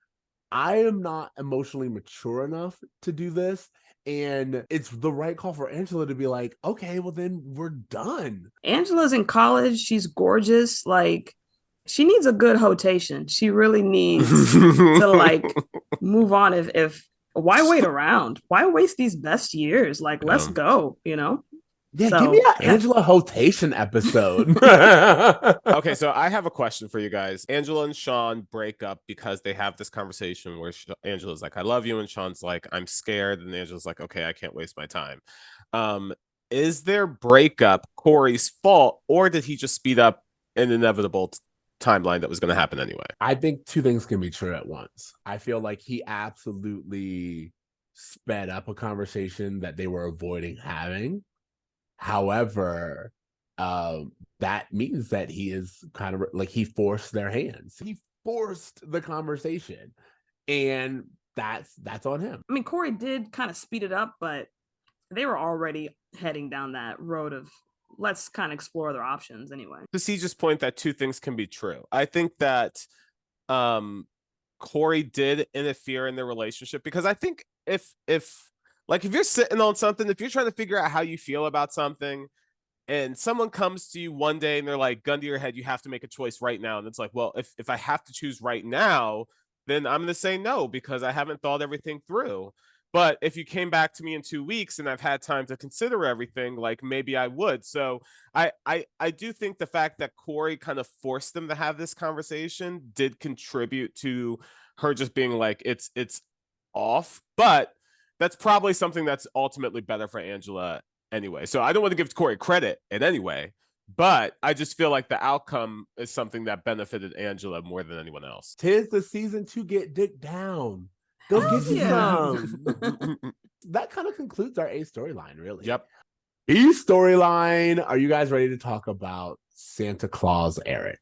I am not emotionally mature enough to do this. And it's the right call for Angela to be like, okay, well then we're done. Angela's in college. She's gorgeous. Like, she needs a good rotation. She really needs to like move on. If why wait around? Why waste these best years? Like, let's go, Yeah, give me an Angela rotation episode. Okay, so I have a question for you guys. Angela and Shawn break up because they have this conversation where Angela's like, I love you, and Shawn's like, I'm scared, and Angela's like, okay, I can't waste my time. Is their breakup Cory's fault, or did he just speed up an inevitable timeline that was going to happen anyway? I think two things can be true at once. I feel like he absolutely sped up a conversation that they were avoiding having. However, that means that he is kind of like, he forced their hands. He forced the conversation, and that's on him. I mean, Cory did kind of speed it up, but they were already heading down that road of let's kind of explore other options anyway. To Ceej's point that two things can be true. I think that Cory did interfere in their relationship, because I think if you're sitting on something, if you're trying to figure out how you feel about something, and someone comes to you one day and they're like, gun to your head, you have to make a choice right now. And it's like, well, if I have to choose right now, then I'm going to say no, because I haven't thought everything through. But if you came back to me in 2 weeks and I've had time to consider everything, like maybe I would. So I do think the fact that Cory kind of forced them to have this conversation did contribute to her just being like, it's off. But that's probably something that's ultimately better for Angela anyway. So I don't want to give Cory credit in any way, but I just feel like the outcome is something that benefited Angela more than anyone else. 'Tis the season to get dick down. Go get you some. That kind of concludes our A storyline, really. Yep. B storyline. Are you guys ready to talk about Santa Claus Eric?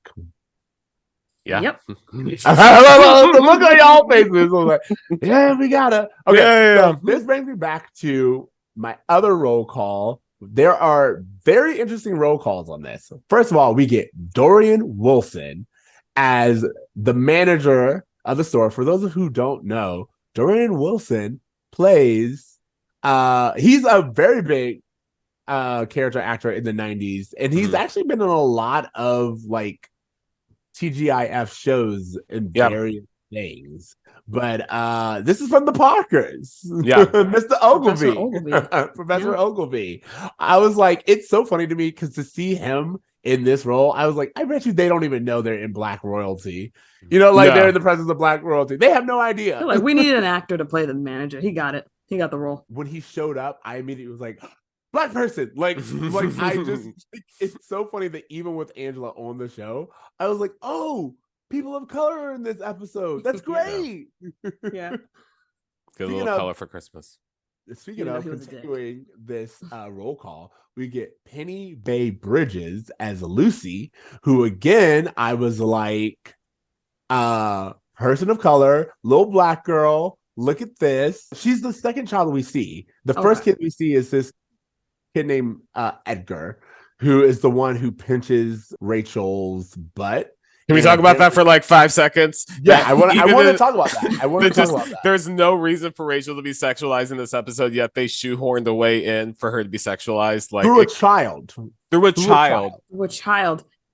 Yeah. Yep. Look at y'all faces. I was like, yeah, we gotta. Okay, so this brings me back to my other roll call. There are very interesting roll calls on this. First of all, we get Dorian Wilson as the manager of the store. For those of who don't know, Dorian Wilson plays. He's a very big character actor in the 90s, and he's actually been in a lot of like TGIF shows and various things. But this is from the Parkers. Yeah. Mr. Ogilvy. Professor Ogilvy. I was like, it's so funny to me because to see him in this role, I was like, I bet you they don't even know they're in Black royalty. You know, like they're in the presence of Black royalty. They have no idea. They're like, we need an actor to play the manager. He got it. He got the role. When he showed up, I immediately was like, Black person. Like I just, it's so funny that even with Angela on the show, I was like, oh, people of color in this episode. That's great. Yeah. Good little color for Christmas. Speaking of continuing this roll call, we get Penny Bay Bridges as Lucy, who again, I was like, person of color, little Black girl. Look at this. She's the second child we see. The first kid we see is this kid named Edgar, who is the one who pinches Rachel's butt. Can we talk about that for like 5 seconds? Yeah, I want to talk about that. There's no reason for Rachel to be sexualized in this episode, yet they shoehorned a way in for her to be sexualized, like through a child.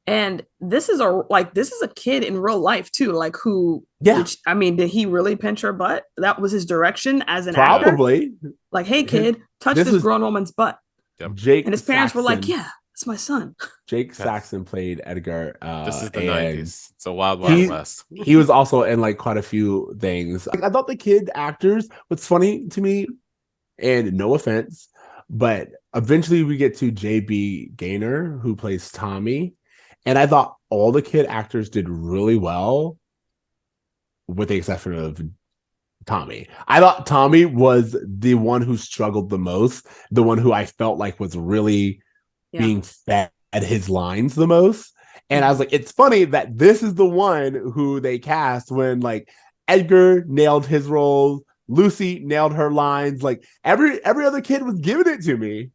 And this is a kid in real life too, like who? Yeah, I mean, did he really pinch her butt? That was his direction as an probably actor? Like, hey kid, touch this grown woman's butt. Yep. Jake and his parents were like, yeah, it's my son. Jake Saxon played Edgar. This is the 90s. It's a wild west. He was also in like quite a few things. I thought the kid actors, what's funny to me, and no offense, but eventually we get to JB Gaynor, who plays Tommy. And I thought all the kid actors did really well, with the exception of Tommy. I thought Tommy was the one who struggled the most, the one who I felt like was really being fed his lines the most. And I was like, it's funny that this is the one who they cast when like Edgar nailed his roles, Lucy nailed her lines, like every other kid was giving it to me.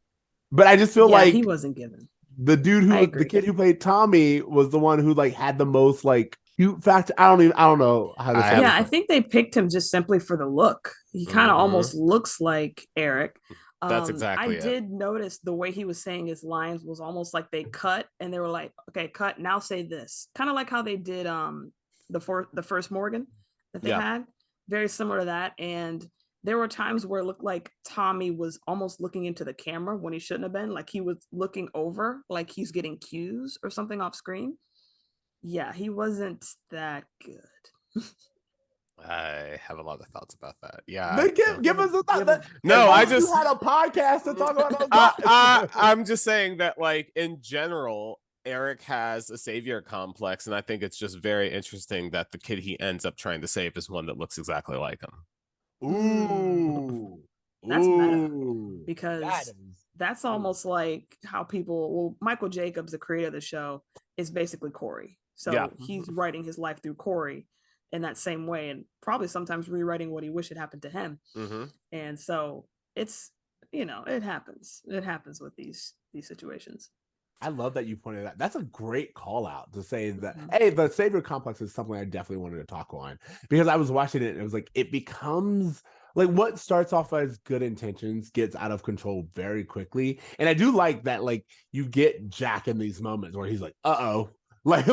But I just feel like he wasn't given. The dude the kid who played Tommy was the one who like had the most like cute factor. I don't know how to say it. I think they picked him just simply for the look. He kind of almost looks like Eric. That's exactly I did notice the way he was saying his lines was almost like they cut and they were like, okay, cut, now say this. Kind of like how they did the first Morgan that they had. Very similar to that. And there were times where it looked like Tommy was almost looking into the camera when he shouldn't have been. Like he was looking over, like he's getting cues or something off screen. Yeah, he wasn't that good. I have a lot of thoughts about that. Yeah, give us a thought. I just had a podcast to talk about. I'm just saying that, like in general, Eric has a savior complex, and I think it's just very interesting that the kid he ends up trying to save is one that looks exactly like him. Ooh, that's meta, because that's almost like how Michael Jacobs, the creator of the show, is basically Cory. So he's writing his life through Cory in that same way, and probably sometimes rewriting what he wished had happened to him. And so it's, it happens. It happens with these situations. I love that you pointed out. That's a great call out to say that, hey, the savior complex is something I definitely wanted to talk on, because I was watching it and it was like, it becomes like what starts off as good intentions gets out of control very quickly. And I do like that, like you get Jack in these moments where he's like, uh-oh, like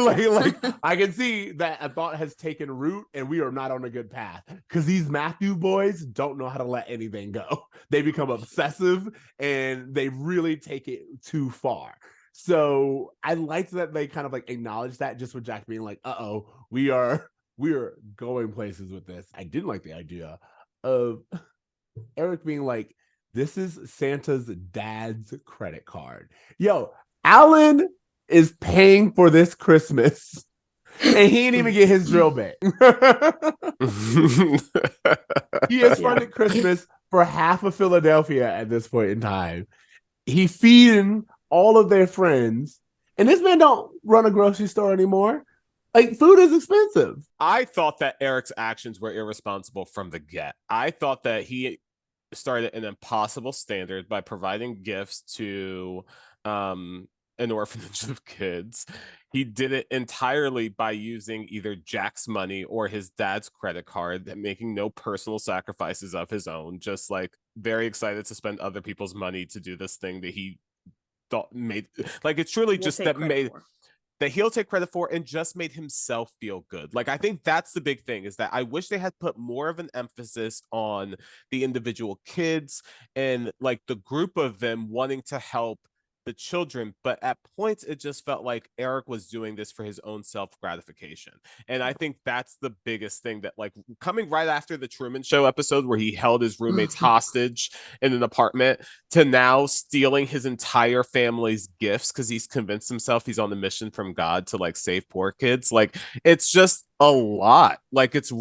I can see that a thought has taken root and we are not on a good path, because these Matthew boys don't know how to let anything go. They become obsessive and they really take it too far. So I liked that they kind of like acknowledged that, just with Jack being like, uh-oh, we are going places with this. I did like the idea of Eric being like, this is Santa's dad's credit card. Yo, Alan is paying for this Christmas and he didn't even get his drill bit. He has funded Christmas for half of Philadelphia at this point in time. He feeding all of their friends, and this man don't run a grocery store anymore. Like, food is expensive. I thought that Eric's actions were irresponsible from the get. I thought that he started an impossible standard by providing gifts to an orphanage of kids. He did it entirely by using either Jack's money or his dad's credit card, and making no personal sacrifices of his own, just like very excited to spend other people's money to do this thing that he thought made, like, it's truly just that made that he'll take credit for and just made himself feel good. Like, I think that's the big thing, is that I wish they had put more of an emphasis on the individual kids and like the group of them wanting to help the children, but at points it just felt like Eric was doing this for his own self-gratification. And I think that's the biggest thing, that like coming right after the Truman Show episode where he held his roommates hostage in an apartment, to now stealing his entire family's gifts because he's convinced himself he's on the mission from God to like save poor kids. Like, it's just a lot. Like, it's a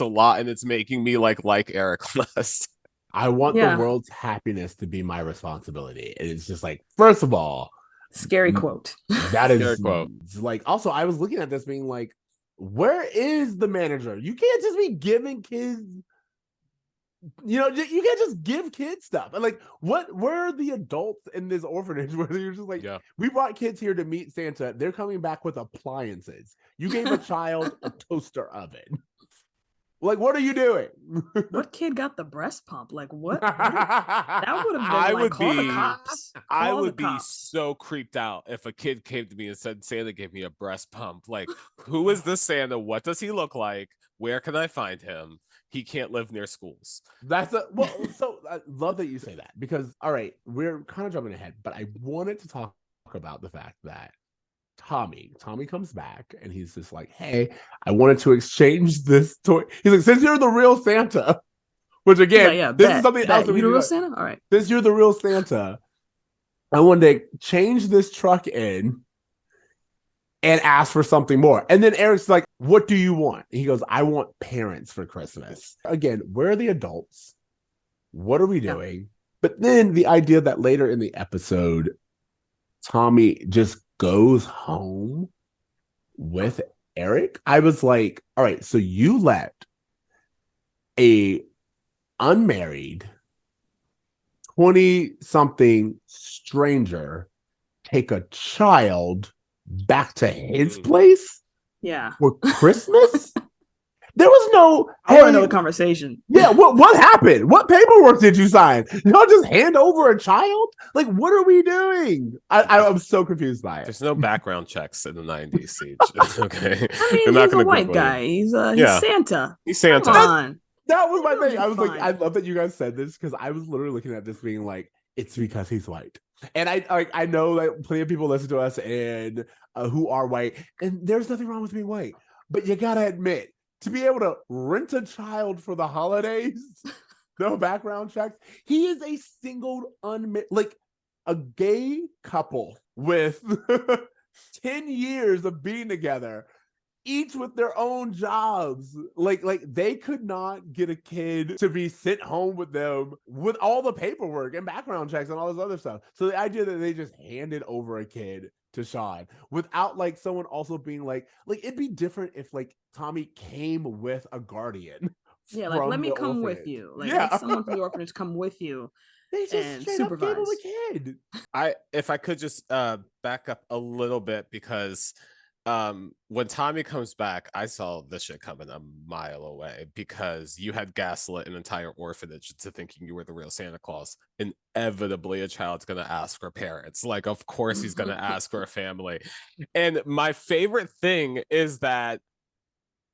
lot, and it's making me like Eric less. I want the world's happiness to be my responsibility. And it's just like, first of all, scary quote. That is scary quote. Like, also, I was looking at this being like, where is the manager? You can't just be giving kids, you can't just give kids stuff. And like, where are the adults in this orphanage where you're just like, we brought kids here to meet Santa. They're coming back with appliances. You gave a child a toaster oven. Like, what are you doing? What kid got the breast pump? Like, what? That would have been call the cops. I would be so creeped out if a kid came to me and said, Santa gave me a breast pump. Like, who is this Santa? What does he look like? Where can I find him? He can't live near schools. So I love that you say that, because, all right, we're kind of jumping ahead, but I wanted to talk about the fact that Tommy comes back and he's just like, hey, I wanted to exchange this toy. He's like, since you're the real Santa, which again, this is something else. You're the real Santa? All right. Since you're the real Santa, I wanted to change this truck in and ask for something more. And then Eric's like, what do you want? And he goes, I want parents for Christmas. Again, where are the adults? What are we doing? But then the idea that later in the episode, Tommy just goes home with Eric. I was like, all right, so you let a unmarried 20-something stranger take a child back to his place for Christmas? There was no. I want to know the conversation. Yeah, what happened? What paperwork did you sign? Y'all just hand over a child? Like, what are we doing? I'm so confused by it. There's no background checks in the 90s, Ceej. Okay, I mean, he's a white guy. He's Santa. He's Santa. Come on. That was my thing. I was like, I love that you guys said this, because I was literally looking at this being like, it's because he's white. And I know that plenty of people listen to us and who are white, and there's nothing wrong with being white, but you gotta admit, to be able to rent a child for the holidays, no background checks. He is a single like a gay couple with 10 years of being together, each with their own jobs. Like they could not get a kid to be sent home with them with all the paperwork and background checks and all this other stuff. So the idea that they just handed over a kid to Shawn without like someone also being like it'd be different if like Tommy came with a guardian. Yeah, like, let me come with you. Like, let someone from the orphanage come with you. They just straight up gave him a kid. If I could just back up a little bit, because when Tommy comes back, I saw this shit coming a mile away, because you had gaslit an entire orphanage into thinking you were the real Santa Claus. Inevitably, a child's gonna ask for parents. Like, of course he's gonna ask for a family. And my favorite thing is that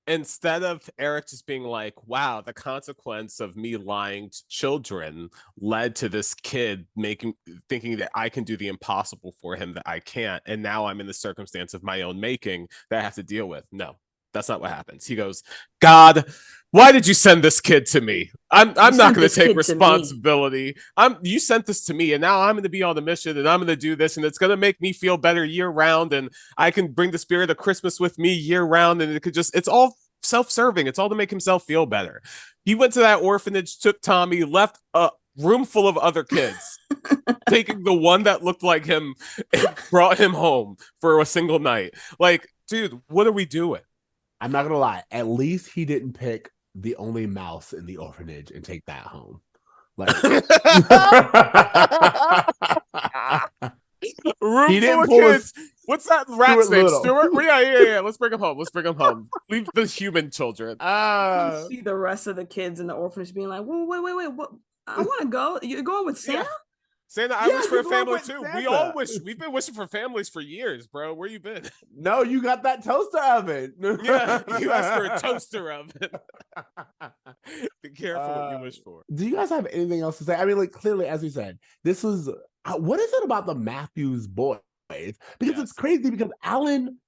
instead of Eric just being like, wow, the consequence of me lying to children led to this kid thinking that I can do the impossible for him that I can't, and now I'm in the circumstance of my own making that I have to deal with. No, that's not what happens. He goes, God, why did you send this kid to me? I'm not going to take responsibility. You sent this to me, and now I'm going to be on the mission, and I'm going to do this, and it's going to make me feel better year round, and I can bring the spirit of Christmas with me year round, and it's all self-serving. It's all to make himself feel better. He went to that orphanage, took Tommy, left a room full of other kids, taking the one that looked like him and brought him home for a single night. Like, Dude, what are we doing? I'm not gonna lie. At least he didn't pick the only mouse in the orphanage and take that home. Like room he full didn't of pull kids. What's that rat's name? Little. Stuart? Yeah. Let's bring him home. Leave the human children. You see the rest of the kids in the orphanage being like, whoa, wait, what? I want to go. You're going with Santa? Yeah. Santa, I wish for a family too. Santa. We all wish. We've been wishing for families for years, bro. Where you been? No, you got that toaster oven. Yeah, you asked for a toaster oven. Be careful what you wish for. Do you guys have anything else to say? I mean, like, clearly, as we said, this was what is it about the Matthews boys? Because it's crazy because Alan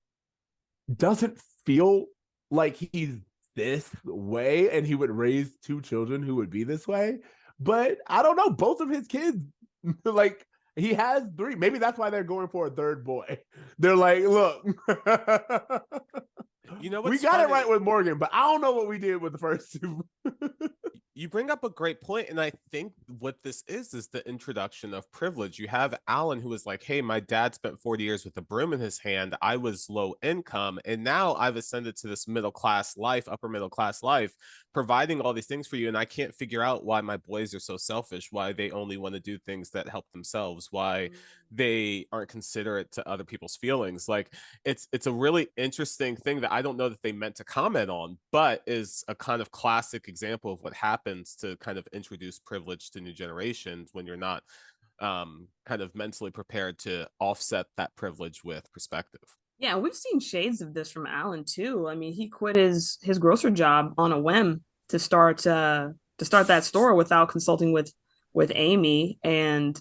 doesn't feel like he's this way and he would raise two children who would be this way. But I don't know, both of his kids, like, he has three. Maybe that's why they're going for a third boy. They're like, look, you know, we got it right with Morgan, but I don't know what we did with the first two. You bring up a great point, and I think what this is the introduction of privilege. You have Alan, who is like, hey, my dad spent 40 years with a broom in his hand. I was low income, and now I've ascended to this upper middle class life, providing all these things for you, and I can't figure out why my boys are so selfish, why they only want to do things that help themselves, why they aren't considerate to other people's feelings. Like, it's a really interesting thing that I don't know that they meant to comment on, but is a kind of classic example of what happens to kind of introduce privilege to new generations when you're not kind of mentally prepared to offset that privilege with perspective. Yeah, we've seen shades of this from Alan too. I mean, he quit his grocer job on a whim to start that store without consulting with Amy, and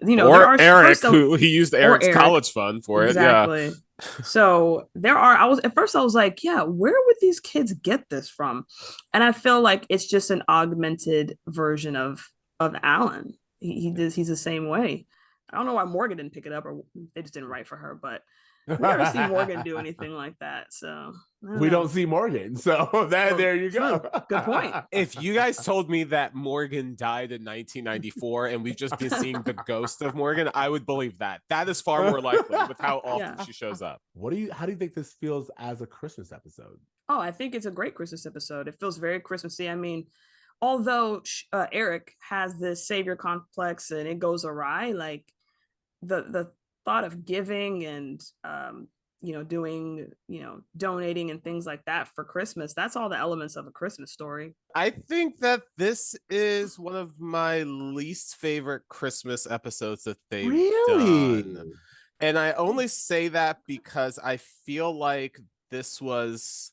you know, or Eric, who he used Eric's college fund for exactly. it. Yeah. So I was like, yeah, where would these kids get this from? And I feel like it's just an augmented version of Alan. He's the same way. I don't know why Morgan didn't pick it up, or they just didn't write for her, but we never see Morgan do anything like that. So we don't see Morgan. So there you go. Good point. If you guys told me that Morgan died in 1994 and we've just been seeing the ghost of Morgan, I would believe that. That is far more likely with how often she shows up. How do you think this feels as a Christmas episode? Oh, I think it's a great Christmas episode. It feels very Christmassy. I mean, although Eric has this savior complex and it goes awry, like the thought of giving and doing, donating and things like that for Christmas, that's all the elements of a Christmas story. I think that this is one of my least favorite Christmas episodes that they've done. And I only say that because I feel like this was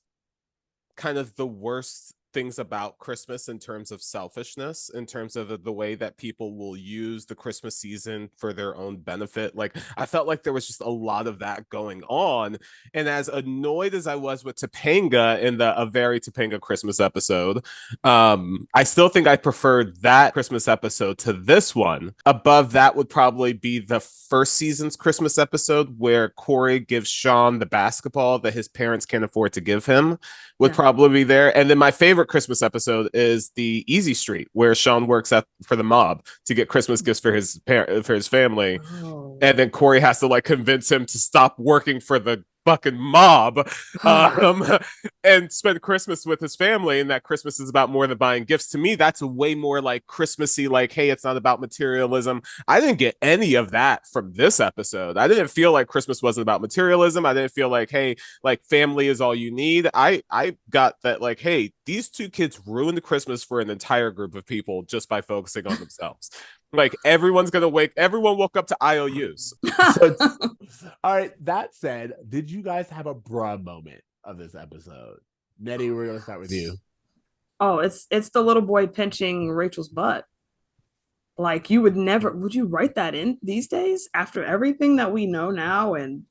kind of the worst things about Christmas in terms of selfishness, in terms of the way that people will use the Christmas season for their own benefit. Like, I felt like there was just a lot of that going on. And as annoyed as I was with Topanga in A Very Topanga Christmas episode, I still think I preferred that Christmas episode to this one. Above that would probably be the first season's Christmas episode where Cory gives Shawn the basketball that his parents can't afford to give him, would probably be there. And then my favorite Christmas episode is the Easy Street, where Shawn works for the mob to get Christmas gifts for his family. Oh. And then Cory has to like convince him to stop working for the fucking mob and spend Christmas with his family, and that Christmas is about more than buying gifts. To me, that's a way more like Christmassy, like, hey, it's not about materialism. I didn't get any of that from this episode. I didn't feel like Christmas wasn't about materialism. I didn't feel like, hey, like family is all you need. I got that, like, hey, these two kids ruined Christmas for an entire group of people just by focusing on themselves. Like, everyone woke up to IOUs. All right, that said, did you guys have a bruh moment of this episode? Nettie, we're gonna start with you. Oh, it's the little boy pinching Rachel's butt. Like, would you write that in these days after everything that we know now and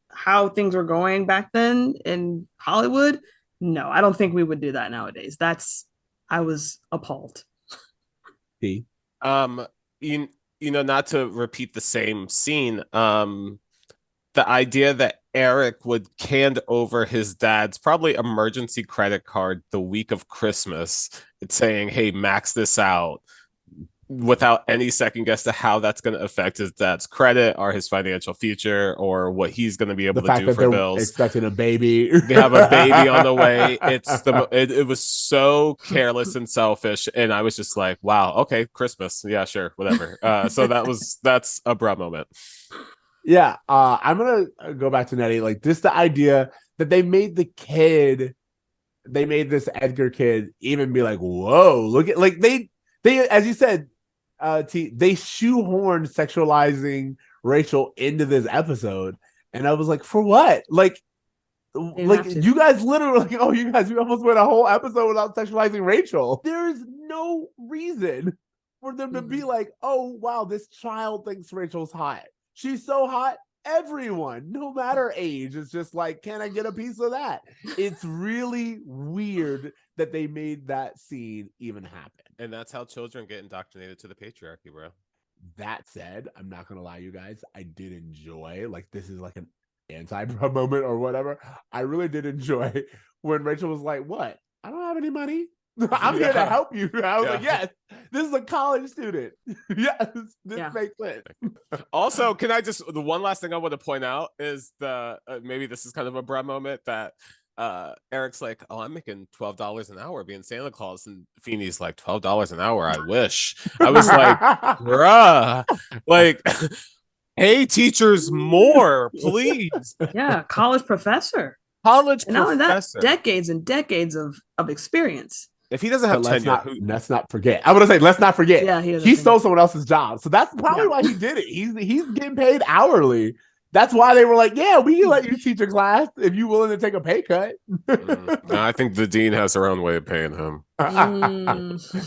how things were going back then in Hollywood? No, I don't think we would do that nowadays. I was appalled. Not to repeat the same scene, the idea that Eric would hand over his dad's probably emergency credit card the week of Christmas, it's saying, hey, max this out, without any second guess to how that's going to affect his dad's credit or his financial future or what he's going to be able to do for bills. Expecting a baby. They have a baby on the way. It was so careless and selfish, and I was just like, wow, okay, Christmas, yeah, sure, whatever. So that's a bra moment. Yeah, I'm gonna go back to Nettie. Like, just the idea that they made this Edgar kid even be like, whoa, look at, like, they as you said, they shoehorned sexualizing Rachel into this episode, and I was like, for what? Like you guys literally, like, oh, you guys, we almost went a whole episode without sexualizing Rachel. There's no reason for them to be like, oh wow, this child thinks Rachel's hot. She's so hot. Everyone, no matter age, is just like, can I get a piece of that? It's really weird that they made that scene even happen. And that's how children get indoctrinated to the patriarchy, bro. That said, I'm not gonna lie, you guys, I did enjoy, like, this is like an anti-bro moment or whatever. I really did enjoy when Rachel was like, what? I don't have any money. I'm here to help you. I was like, yes, this is a college student. Yes, this makes sense. Also, can I just, the one last thing I want to point out is maybe this is kind of a bruh moment that Eric's like, oh, I'm making $12 an hour being Santa Claus, and Feeney's like, $12 an hour, I wish. I was like, bruh, like, hey, teachers, more, please. Yeah, college professor. College and professor. Not that, decades and decades of experience. If he doesn't have tenure, let's not forget. I would say, let's not forget. Yeah, he stole someone else's job, so that's probably why he did it. He's getting paid hourly. That's why they were like, yeah, we can let you teach a class if you're willing to take a pay cut. No, I think the dean has her own way of paying him.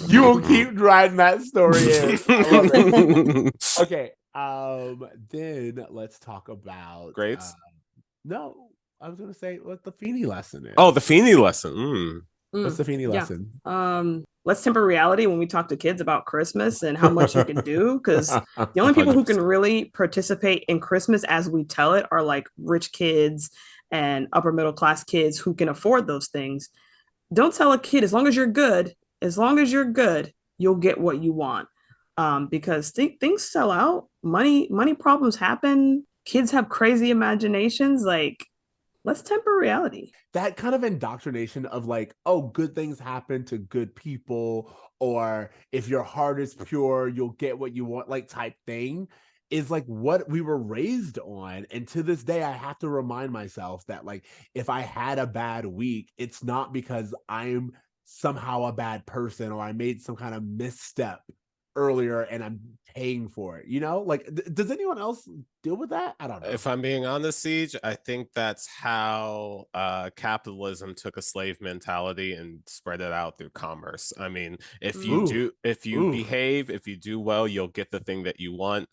You will keep driving that story in. Okay. Then let's talk about grades. No, I was gonna say what the Feeney lesson is. Oh, the Feeney lesson. What's the Feeney lesson? Let's temper reality when we talk to kids about Christmas and how much you can do, because the only people 100%. Who can really participate in Christmas as we tell it are like rich kids and upper middle class kids who can afford those things. Don't tell a kid, as long as you're good, you'll get what you want. Because things sell out, money problems happen, kids have crazy imaginations. Like, let's temper reality. That kind of indoctrination of like, oh, good things happen to good people, or if your heart is pure, you'll get what you want, like, type thing, is like what we were raised on. And to this day, I have to remind myself that, like, if I had a bad week, it's not because I'm somehow a bad person or I made some kind of misstep earlier and I'm paying for it, you know? Like, does anyone else deal with that? I don't know. If I'm being honest, Ceej, I think that's how capitalism took a slave mentality and spread it out through commerce. I mean, if you behave, if you do well, you'll get the thing that you want.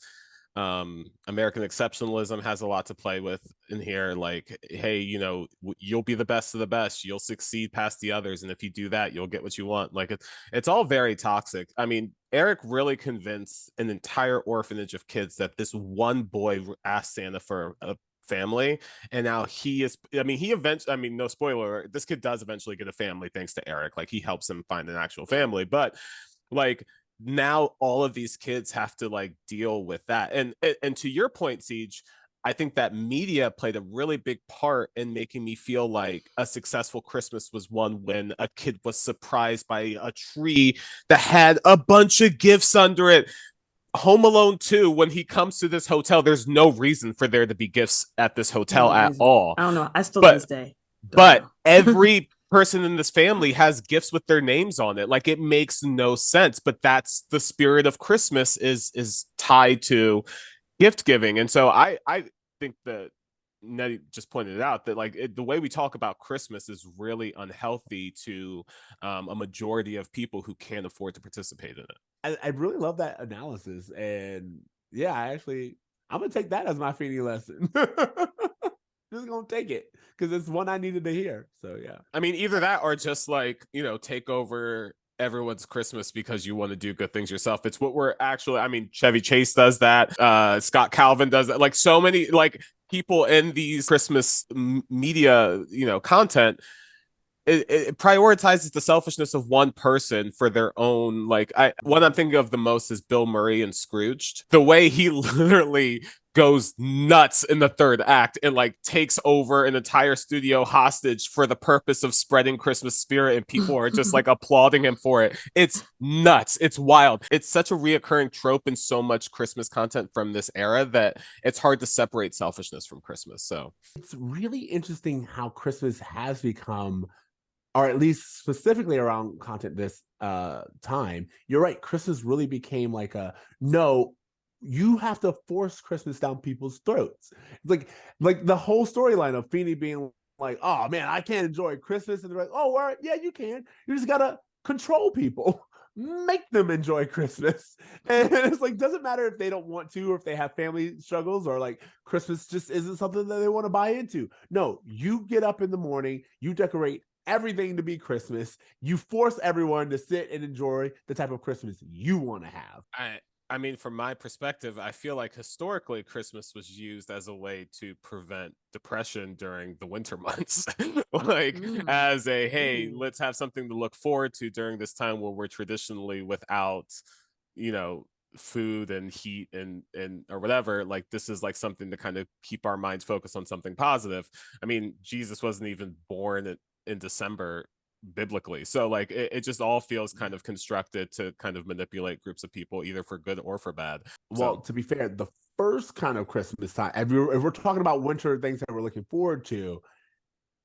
American exceptionalism has a lot to play with in here. Like, hey, you know, you'll be the best of the best, you'll succeed past the others, and if you do that, you'll get what you want. Like, it's all very toxic. I mean, Eric really convinced an entire orphanage of kids that this one boy asked Santa for a family, and now he is, I mean, he eventually, I mean, no spoiler, this kid does eventually get a family thanks to Eric. Like, he helps him find an actual family, but like, now all of these kids have to like deal with that. And to your point, Ceej, I think that media played a really big part in making me feel like a successful Christmas was one when a kid was surprised by a tree that had a bunch of gifts under it. Home Alone 2, when he comes to this hotel, there's no reason for there to be gifts at this hotel at all. I don't know. I still to this day. But every person in this family has gifts with their names on it. Like, it makes no sense, but that's the spirit of Christmas, is tied to gift giving. And so I think that Nettie just pointed out that, like, the way we talk about Christmas is really unhealthy to a majority of people who can't afford to participate in it. I really love that analysis, and yeah, I'm gonna take that as my Feeney lesson. Just gonna take it because it's one I needed to hear. So yeah, I mean, either that or just like, you know, take over everyone's Christmas because you want to do good things yourself. It's what we're actually, I mean, Chevy Chase does that. Scott Calvin does that. Like, so many like people in these Christmas media, you know, content, it prioritizes the selfishness of one person for their own. Like, what I'm thinking of the most is Bill Murray and Scrooged. The way he literally goes nuts in the third act and like takes over an entire studio hostage for the purpose of spreading Christmas spirit, and people are just like applauding him for it. It's nuts. It's wild. It's such a reoccurring trope in so much Christmas content from this era that it's hard to separate selfishness from Christmas. So it's really interesting how Christmas has become, or at least specifically around content this time. You're right. Christmas really became like no, you have to force Christmas down people's throats. It's like the whole storyline of Feeney being like, oh man, I can't enjoy Christmas. And they're like, oh, well, yeah, you can. You just gotta control people. Make them enjoy Christmas. And it's like, doesn't matter if they don't want to, or if they have family struggles, or like Christmas just isn't something that they want to buy into. No, you get up in the morning, you decorate everything to be Christmas. You force everyone to sit and enjoy the type of Christmas you want to have. I mean, from my perspective, I feel like historically Christmas was used as a way to prevent depression during the winter months. As a, hey, let's have something to look forward to during this time where we're traditionally without, food and heat and or whatever. Like, this is like something to kind of keep our minds focused on something positive. I mean, Jesus wasn't even born in December biblically, so like it just all feels kind of constructed to kind of manipulate groups of people, either for good or for bad. Well, to be fair, the first kind of Christmas time, if we're talking about winter things that we're looking forward to,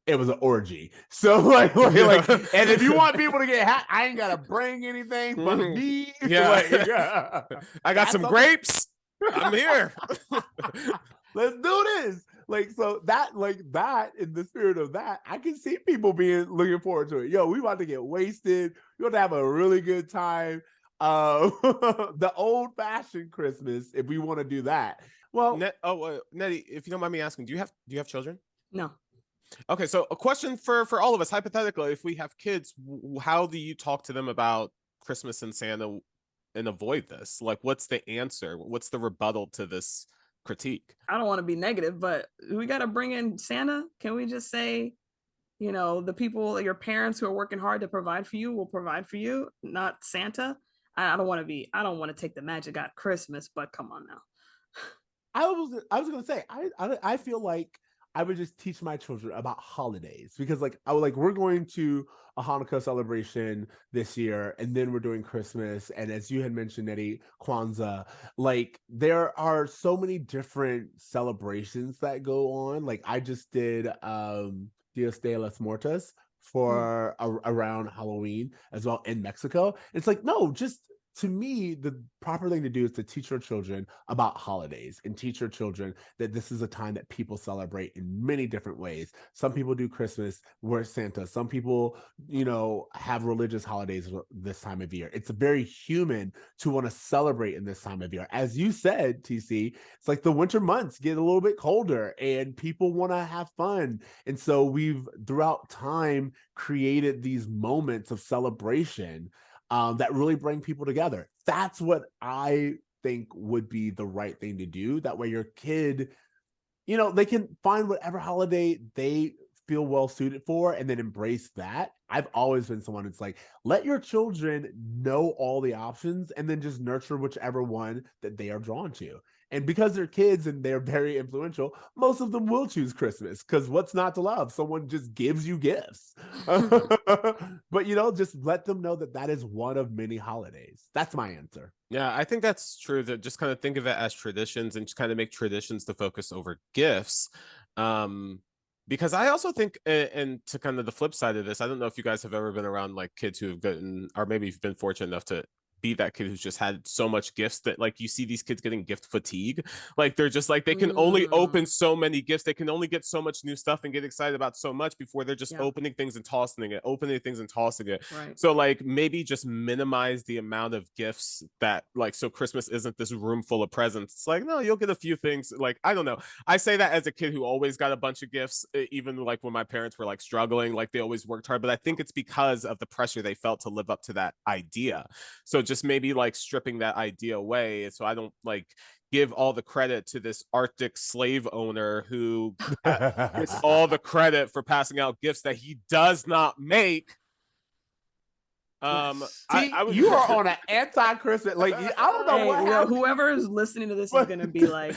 it was an orgy. So like and if you want people to get hot, I ain't gotta bring anything but me. Yeah. I got some grapes. I'm here. Let's do this. Like, so that in the spirit of that, I can see people being looking forward to it. Yo, we about to get wasted. We're gonna have a really good time. The old-fashioned Christmas, if we want to do that. Well, Nettie, if you don't mind me asking, do you have children? No. Okay, so a question for all of us, hypothetically, if we have kids, how do you talk to them about Christmas and Santa and avoid this? Like, what's the answer? What's the rebuttal to this critique? I don't want to be negative, but we got to bring in Santa. Can we just say, the people, your parents who are working hard to provide for you will provide for you, not Santa? I don't want to take the magic out of Christmas, but come on now. I was gonna say, I feel like I would just teach my children about holidays, because we're going to a Hanukkah celebration this year, and then we're doing Christmas, and as you had mentioned, Nettie, Kwanzaa. Like, there are so many different celebrations that go on. Like, I just did Dios de los Muertos for around Halloween as well in Mexico. It's like, no, just, to me, the proper thing to do is to teach your children about holidays and teach your children that this is a time that people celebrate in many different ways. Some people do Christmas, wear Santa. Some people, have religious holidays this time of year. It's very human to want to celebrate in this time of year. As you said, TC, it's like the winter months get a little bit colder and people want to have fun. And so we've, throughout time, created these moments of celebration that really bring people together. That's what I think would be the right thing to do. That way your kid, they can find whatever holiday they feel well suited for and then embrace that. I've always been someone that's like, let your children know all the options and then just nurture whichever one that they are drawn to. And because they're kids and they're very influential, most of them will choose Christmas, because what's not to love? Someone just gives you gifts. But, just let them know that is one of many holidays. That's my answer. Yeah, I think that's true. That just kind of think of it as traditions and just kind of make traditions to focus over gifts. Because I also think, and to kind of the flip side of this, I don't know if you guys have ever been around like kids who have gotten, or maybe you've been fortunate enough to be that kid who's just had so much gifts that like you see these kids getting gift fatigue. Like, they're just like, they can only open so many gifts, they can only get so much new stuff and get excited about so much before they're just opening things and tossing it. Right. So like, maybe just minimize the amount of gifts that, like, so Christmas isn't this room full of presents. It's like, no, you'll get a few things. Like, I don't know, I say that as a kid who always got a bunch of gifts, even like when my parents were like struggling, like they always worked hard, but I think it's because of the pressure they felt to live up to that idea. So just maybe like stripping that idea away, so I don't like give all the credit to this Arctic slave owner who gets all the credit for passing out gifts that he does not make. See, you are on an anti-Christmas. Like, I don't know what happened. Whoever is listening to this is gonna be like,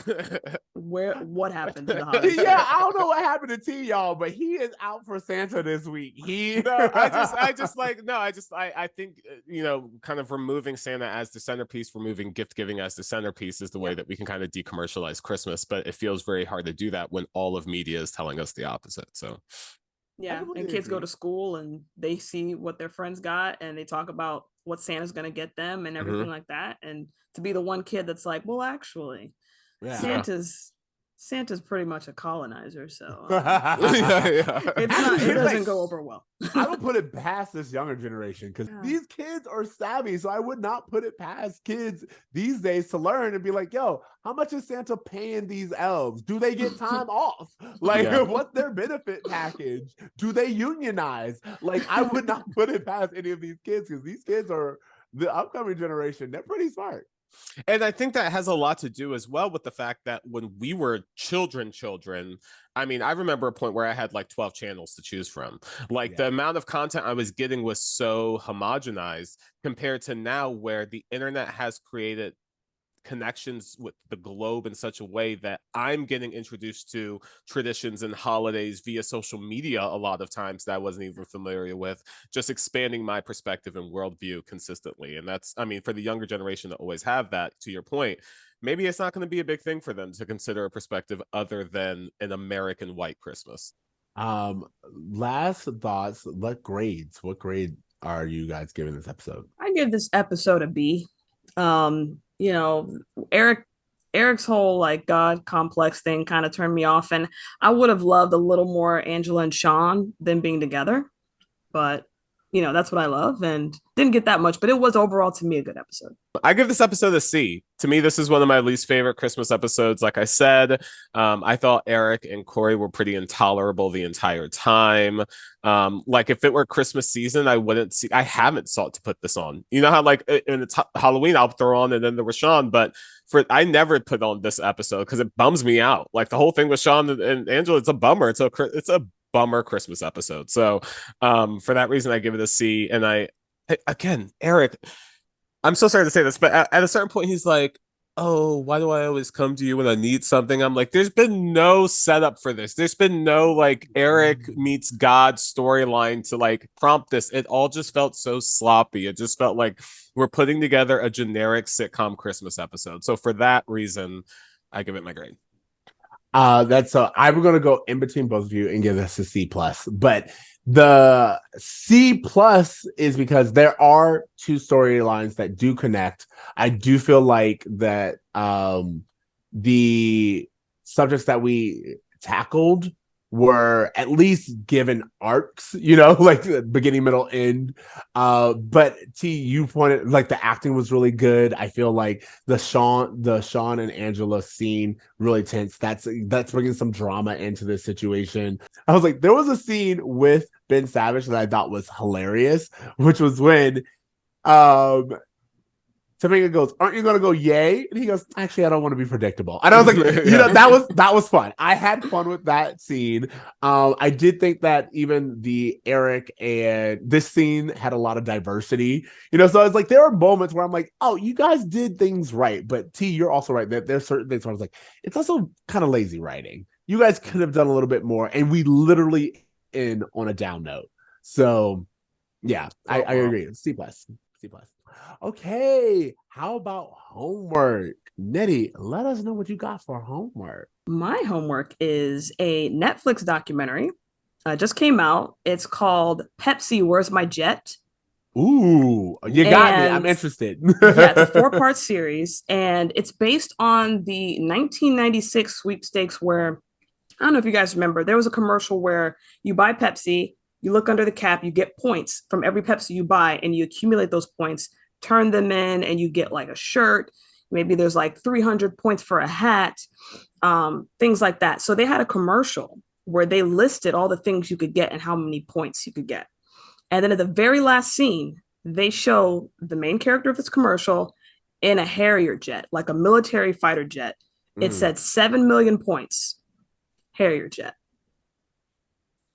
what happened to the holiday? Yeah, I don't know what happened to T, y'all, but he is out for Santa this week. I think, you know, kind of removing Santa as the centerpiece, removing gift giving as the centerpiece is the way that we can kind of decommercialize Christmas, but it feels very hard to do that when all of media is telling us the opposite. So yeah, and kids go to school and they see what their friends got and they talk about what Santa's going to get them and everything like that. And to be the one kid that's like, well, actually, Santa's pretty much a colonizer, so it doesn't go over well. I don't put it past this younger generation because these kids are savvy, so I would not put it past kids these days to learn and be like, yo, how much is Santa paying these elves? Do they get time off? Like, what's their benefit package? Do they unionize? Like, I would not put it past any of these kids because these kids are the upcoming generation. They're pretty smart. And I think that has a lot to do as well with the fact that when we were children, I mean, I remember a point where I had like 12 channels to choose from. Like the amount of content I was getting was so homogenized compared to now where the internet has created connections with the globe in such a way that I'm getting introduced to traditions and holidays via social media a lot of times that I wasn't even familiar with, just expanding my perspective and worldview consistently. And that's, I mean, for the younger generation that always have that, to your point, maybe it's not going to be a big thing for them to consider a perspective other than an American white Christmas. Last thoughts, what grade are you guys giving this episode? I give this episode a B. You know, Eric's whole like God complex thing kind of turned me off, and I would have loved a little more Angela and Shawn than being together, but you know, that's what I love and didn't get that much, but it was overall to me a good episode. I give this episode a C. To me, this is one of my least favorite Christmas episodes. Like I said, I thought Eric and Cory were pretty intolerable the entire time. Like if it were Christmas season, I haven't sought to put this on. You know how like in Halloween I'll throw on and then there was Shawn, but I never put on this episode because it bums me out. Like the whole thing with Shawn and Angela, it's a bummer. It's a bummer Christmas episode. So for that reason, I give it a C. And again, Eric, I'm so sorry to say this, but at a certain point, he's like, oh, why do I always come to you when I need something? I'm like, there's been no setup for this. There's been no like Eric meets God storyline to like prompt this. It all just felt so sloppy. It just felt like we're putting together a generic sitcom Christmas episode. So for that reason, I give it my grade. I'm going to go in between both of you and give this a C plus, but the C plus is because there are two storylines that do connect. I do feel like that the subjects that we tackled were at least given arcs, you know, like the beginning, middle, end. But T, you pointed like the acting was really good. I feel like the Shawn and Angela scene really tense. That's bringing some drama into this situation. I was like, there was a scene with Ben Savage that I thought was hilarious, which was when Topanga goes, aren't you going to go yay? And he goes, actually, I don't want to be predictable. And I was like, you know, that was fun. I had fun with that scene. I did think that even the Eric and this scene had a lot of diversity, you know, so it's like, there are moments where I'm like, oh, you guys did things right. But T, you're also right that there's certain things where I was like, it's also kind of lazy writing. You guys could have done a little bit more. And we literally end on a down note. So yeah, I agree. C plus. Okay, how about homework? Nettie, let us know what you got for homework. My homework is a Netflix documentary. Just came out. It's called Pepsi, Where's My Jet? Ooh, you got me. I'm interested. Yeah, it's a 4-part series, and it's based on the 1996 sweepstakes where, I don't know if you guys remember, there was a commercial where you buy Pepsi, you look under the cap, you get points from every Pepsi you buy, and you accumulate those points, turn them in, and you get like a shirt. Maybe there's like 300 points for a hat, things like that. So they had a commercial where they listed all the things you could get and how many points you could get. And then at the very last scene, they show the main character of this commercial in a Harrier jet, like a military fighter jet. It said 7 million points, Harrier jet.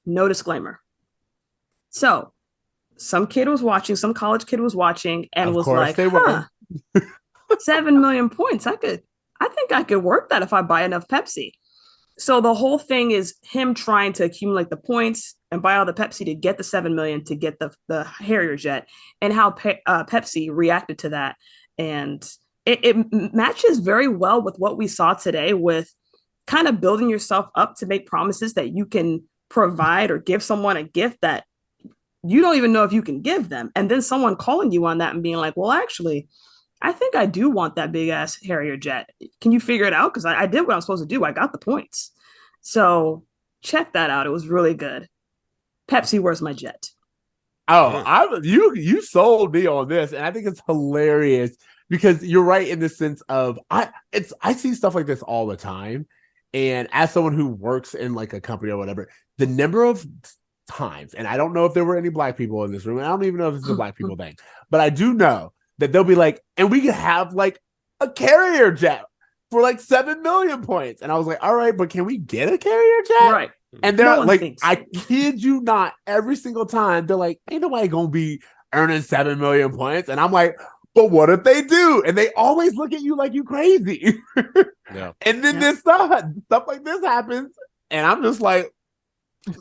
No disclaimer. So some college kid was watching and was like, huh, 7 million points. I think I could work that if I buy enough Pepsi. So the whole thing is him trying to accumulate the points and buy all the Pepsi to get the 7 million to get the Harrier jet, and how Pepsi reacted to that. And it matches very well with what we saw today, with kind of building yourself up to make promises that you can provide or give someone a gift that you don't even know if you can give them. And then someone calling you on that and being like, well, actually, I think I do want that big ass Harrier jet. Can you figure it out? Because I did what I'm supposed to do. I got the points. So check that out. It was really good. Pepsi, where's my jet? Oh, you sold me on this, and I think it's hilarious because you're right in the sense of I see stuff like this all the time, and as someone who works in like a company or whatever, the number of times, and I don't know if there were any black people in this room, and I don't even know if it's a black people thing, but I do know that they'll be like, and we could have like a carrier jet for like 7 million points, and I was like, all right, but can we get a carrier jet? Right. And they're like, I kid you not, every single time they're like, ain't nobody gonna be earning 7 million points. And I'm like, but what if they do? And they always look at you like you crazy. Yeah. And then this stuff like this happens. And I'm just like,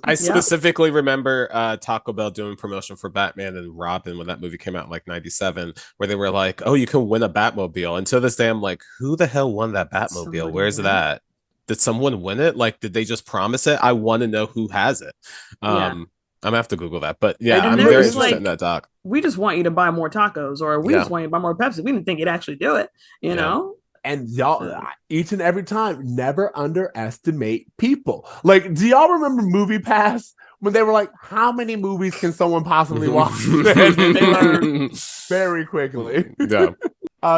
I specifically remember Taco Bell doing promotion for Batman and Robin when that movie came out in like 97, where they were like, oh, you can win a Batmobile. And to this day, I'm like, who the hell won that Batmobile? Where's it at? Did someone win it? Like, did they just promise it? I want to know who has it. I'm gonna have to Google that. But yeah, I'm very interested in that doc. We just want you to buy more tacos, or we just want you to buy more Pepsi. We didn't think you'd actually do it, you know? And y'all, each and every time, never underestimate people. Like, do y'all remember Movie Pass? When they were like, how many movies can someone possibly watch? And then they learned very quickly. Yeah.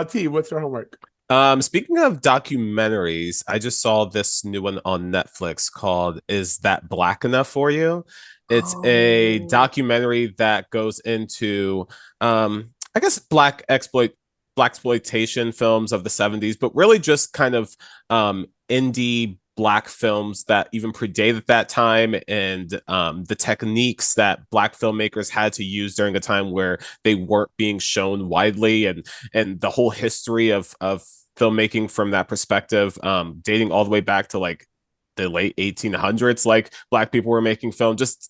T, what's your homework? Speaking of documentaries, I just saw this new one on Netflix called Is That Black Enough for You? It's a documentary that goes into I guess black exploitation films of the 70s, but really just kind of indie black films that even predated that time, and the techniques that black filmmakers had to use during a time where they weren't being shown widely, and the whole history of filmmaking from that perspective, dating all the way back to like the late 1800s, like black people were making film. Just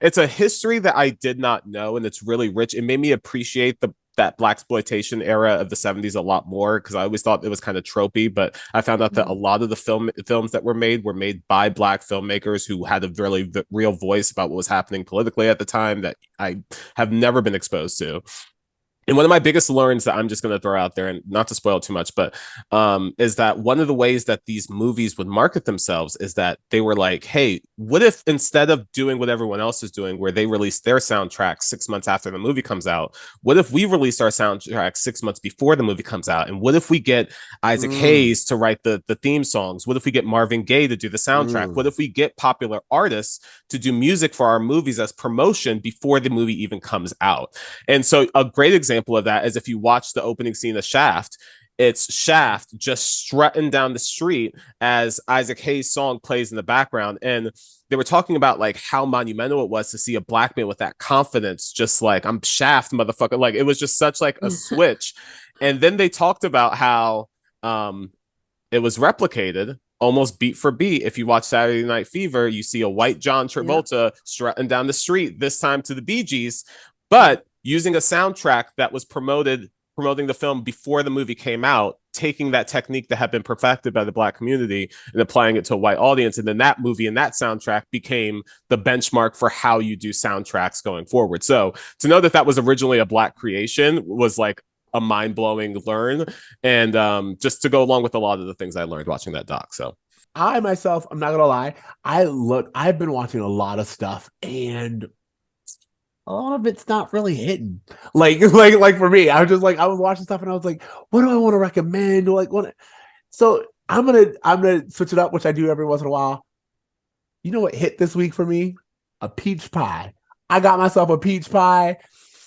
it's a history that I did not know, and it's really rich. It made me appreciate that blaxploitation era of the 70s a lot more, because I always thought it was kind of tropey, but I found out that a lot of the films that were made by black filmmakers who had a really real voice about what was happening politically at the time that I have never been exposed to. And one of my biggest learns that I'm just going to throw out there, and not to spoil too much, but is that one of the ways that these movies would market themselves is that they were like, hey, what if instead of doing what everyone else is doing, where they release their soundtrack 6 months after the movie comes out, what if we release our soundtrack 6 months before the movie comes out? And what if we get Isaac Hayes to write the theme songs? What if we get Marvin Gaye to do the soundtrack? What if we get popular artists to do music for our movies as promotion before the movie even comes out? And so a great example of that is if you watch the opening scene of Shaft, it's Shaft just strutting down the street as Isaac Hayes' song plays in the background. And they were talking about like how monumental it was to see a black man with that confidence, just like, I'm Shaft, motherfucker. Like, it was just such like a switch. And then they talked about how it was replicated almost beat for beat. If you watch Saturday Night Fever, you see a white John Travolta strutting down the street, this time to the Bee Gees, but using a soundtrack that was promoting the film before the movie came out, taking that technique that had been perfected by the black community and applying it to a white audience. And then that movie and that soundtrack became the benchmark for how you do soundtracks going forward. So to know that was originally a black creation was like a mind-blowing learn. And just to go along with a lot of the things I learned watching that doc. So I myself, I'm not gonna lie, I've been watching a lot of stuff, and a lot of it's not really hitting. Like for me, I was watching stuff and I was like, what do I want to recommend? So I'm gonna switch it up, which I do every once in a while. You know what hit this week for me? A peach pie. I got myself a peach pie.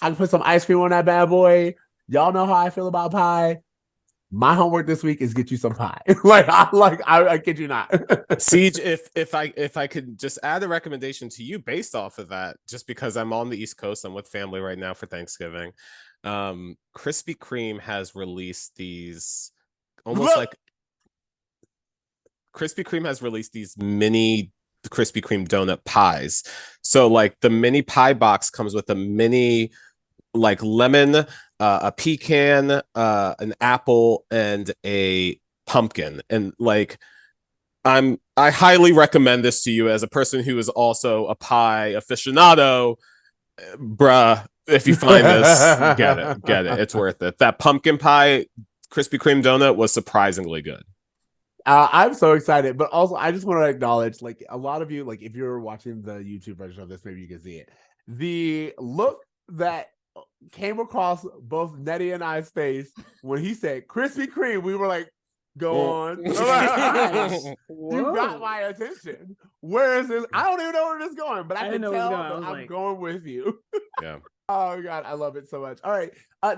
I can put some ice cream on that bad boy. Y'all know how I feel about pie. my homework this week is get you some pie. I kid you not. Ceej, if I could just add a recommendation to you based off of that, just because I'm on the East Coast, I'm with family right now for Thanksgiving. Krispy Kreme has released these Krispy Kreme has released these mini Krispy Kreme donut pies. So like the mini pie box comes with a mini like lemon, a pecan, an apple, and a pumpkin. And like I highly recommend this to you as a person who is also a pie aficionado. Bruh, if you find this, get it. It's worth it. That pumpkin pie Krispy Kreme donut was surprisingly good. I'm so excited, but also I just want to acknowledge, like, a lot of you, like, if you're watching the YouTube version of this, maybe you can see it. The look that came across both Nettie and I's face when he said Krispy Kreme, we were like, go on. You got my attention. Where is this? I don't even know where this is going, but I can tell that I'm going with you. Yeah. Oh God, I love it so much. All right,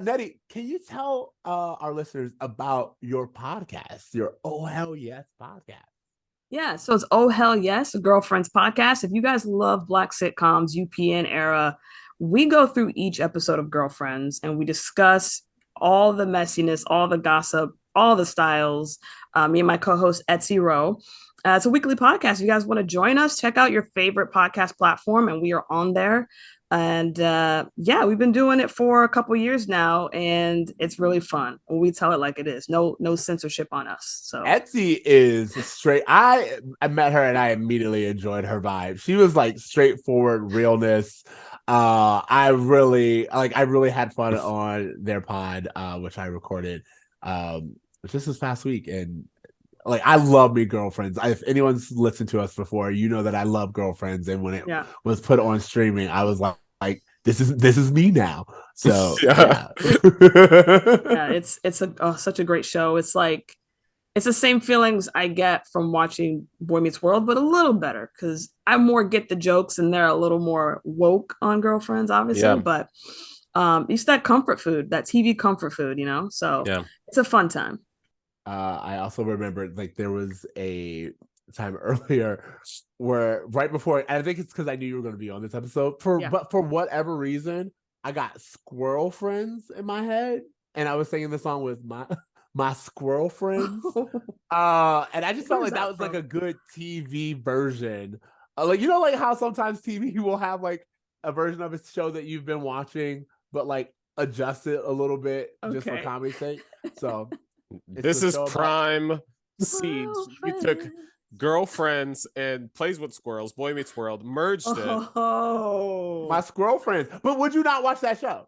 Nettie, can you tell our listeners about your podcast, your Oh Hell Yes podcast? Yeah, so it's Oh Hell Yes, a Girlfriends podcast. If you guys love Black sitcoms, UPN era, we go through each episode of Girlfriends and we discuss all the messiness, all the gossip, all the styles. Me and my co-host Etsy Rowe. It's a weekly podcast. If you guys want to join us, check out your favorite podcast platform, and we are on there. And yeah, we've been doing it for a couple years now, and it's really fun. We tell it like it is. No censorship on us. So Etsy is straight. I met her and I immediately enjoyed her vibe. She was like straightforward realness. I really had fun on their pod, which I recorded just this past week. And like, I love me Girlfriends. If anyone's listened to us before, you know that I love Girlfriends. And when it was put on streaming, I was like this is me now. So yeah. It's such a great show. It's like, it's the same feelings I get from watching Boy Meets World, but a little better because I more get the jokes and they're a little more woke on Girlfriends, obviously. But it's that comfort food, that TV comfort food, you know? So it's a fun time. I also remember like there was a time earlier where right before, and I think it's because I knew you were going to be on this episode but for whatever reason, I got Squirrel Friends in my head, and I was singing the song with my squirrel friends. And I just felt like that was like a good TV version. Like, you know, like how sometimes TV will have like a version of a show that you've been watching, but like adjust it a little bit just for comedy's sake. So this is prime Ceej. You took Girlfriends and Plays with Squirrels, Boy Meets World, merged it. My Squirrel Friends. But would you not watch that show?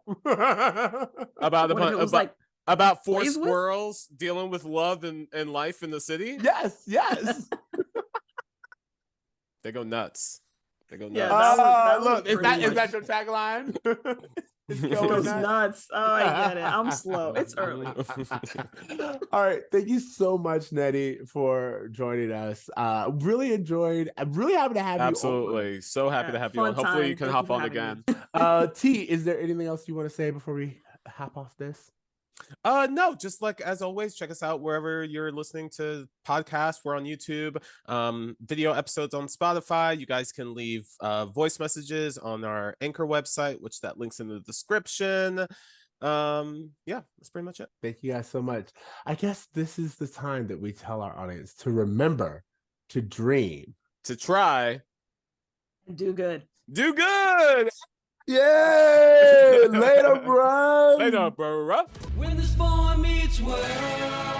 About four squirrels dealing with love and life in the city? Yes. They go nuts. Yeah, look, is that your tagline? It goes nuts. Oh, I get it. I'm slow. It's early. All right. Thank you so much, Nettie, for joining us. Really enjoyed. I'm really happy to have you on. Absolutely. So happy to have you on. Hopefully you can hop on again. T, is there anything else you want to say before we hop off this? No, just like as always, check us out wherever you're listening to podcasts. We're on YouTube, video episodes on Spotify. You guys can leave voice messages on our Anchor website, which that links in the description. Yeah, that's pretty much it. Thank you guys so much. I guess this is the time that we tell our audience to remember to dream, to try, do good. Yay! Later, bro. Later, bro. When this boy meets world.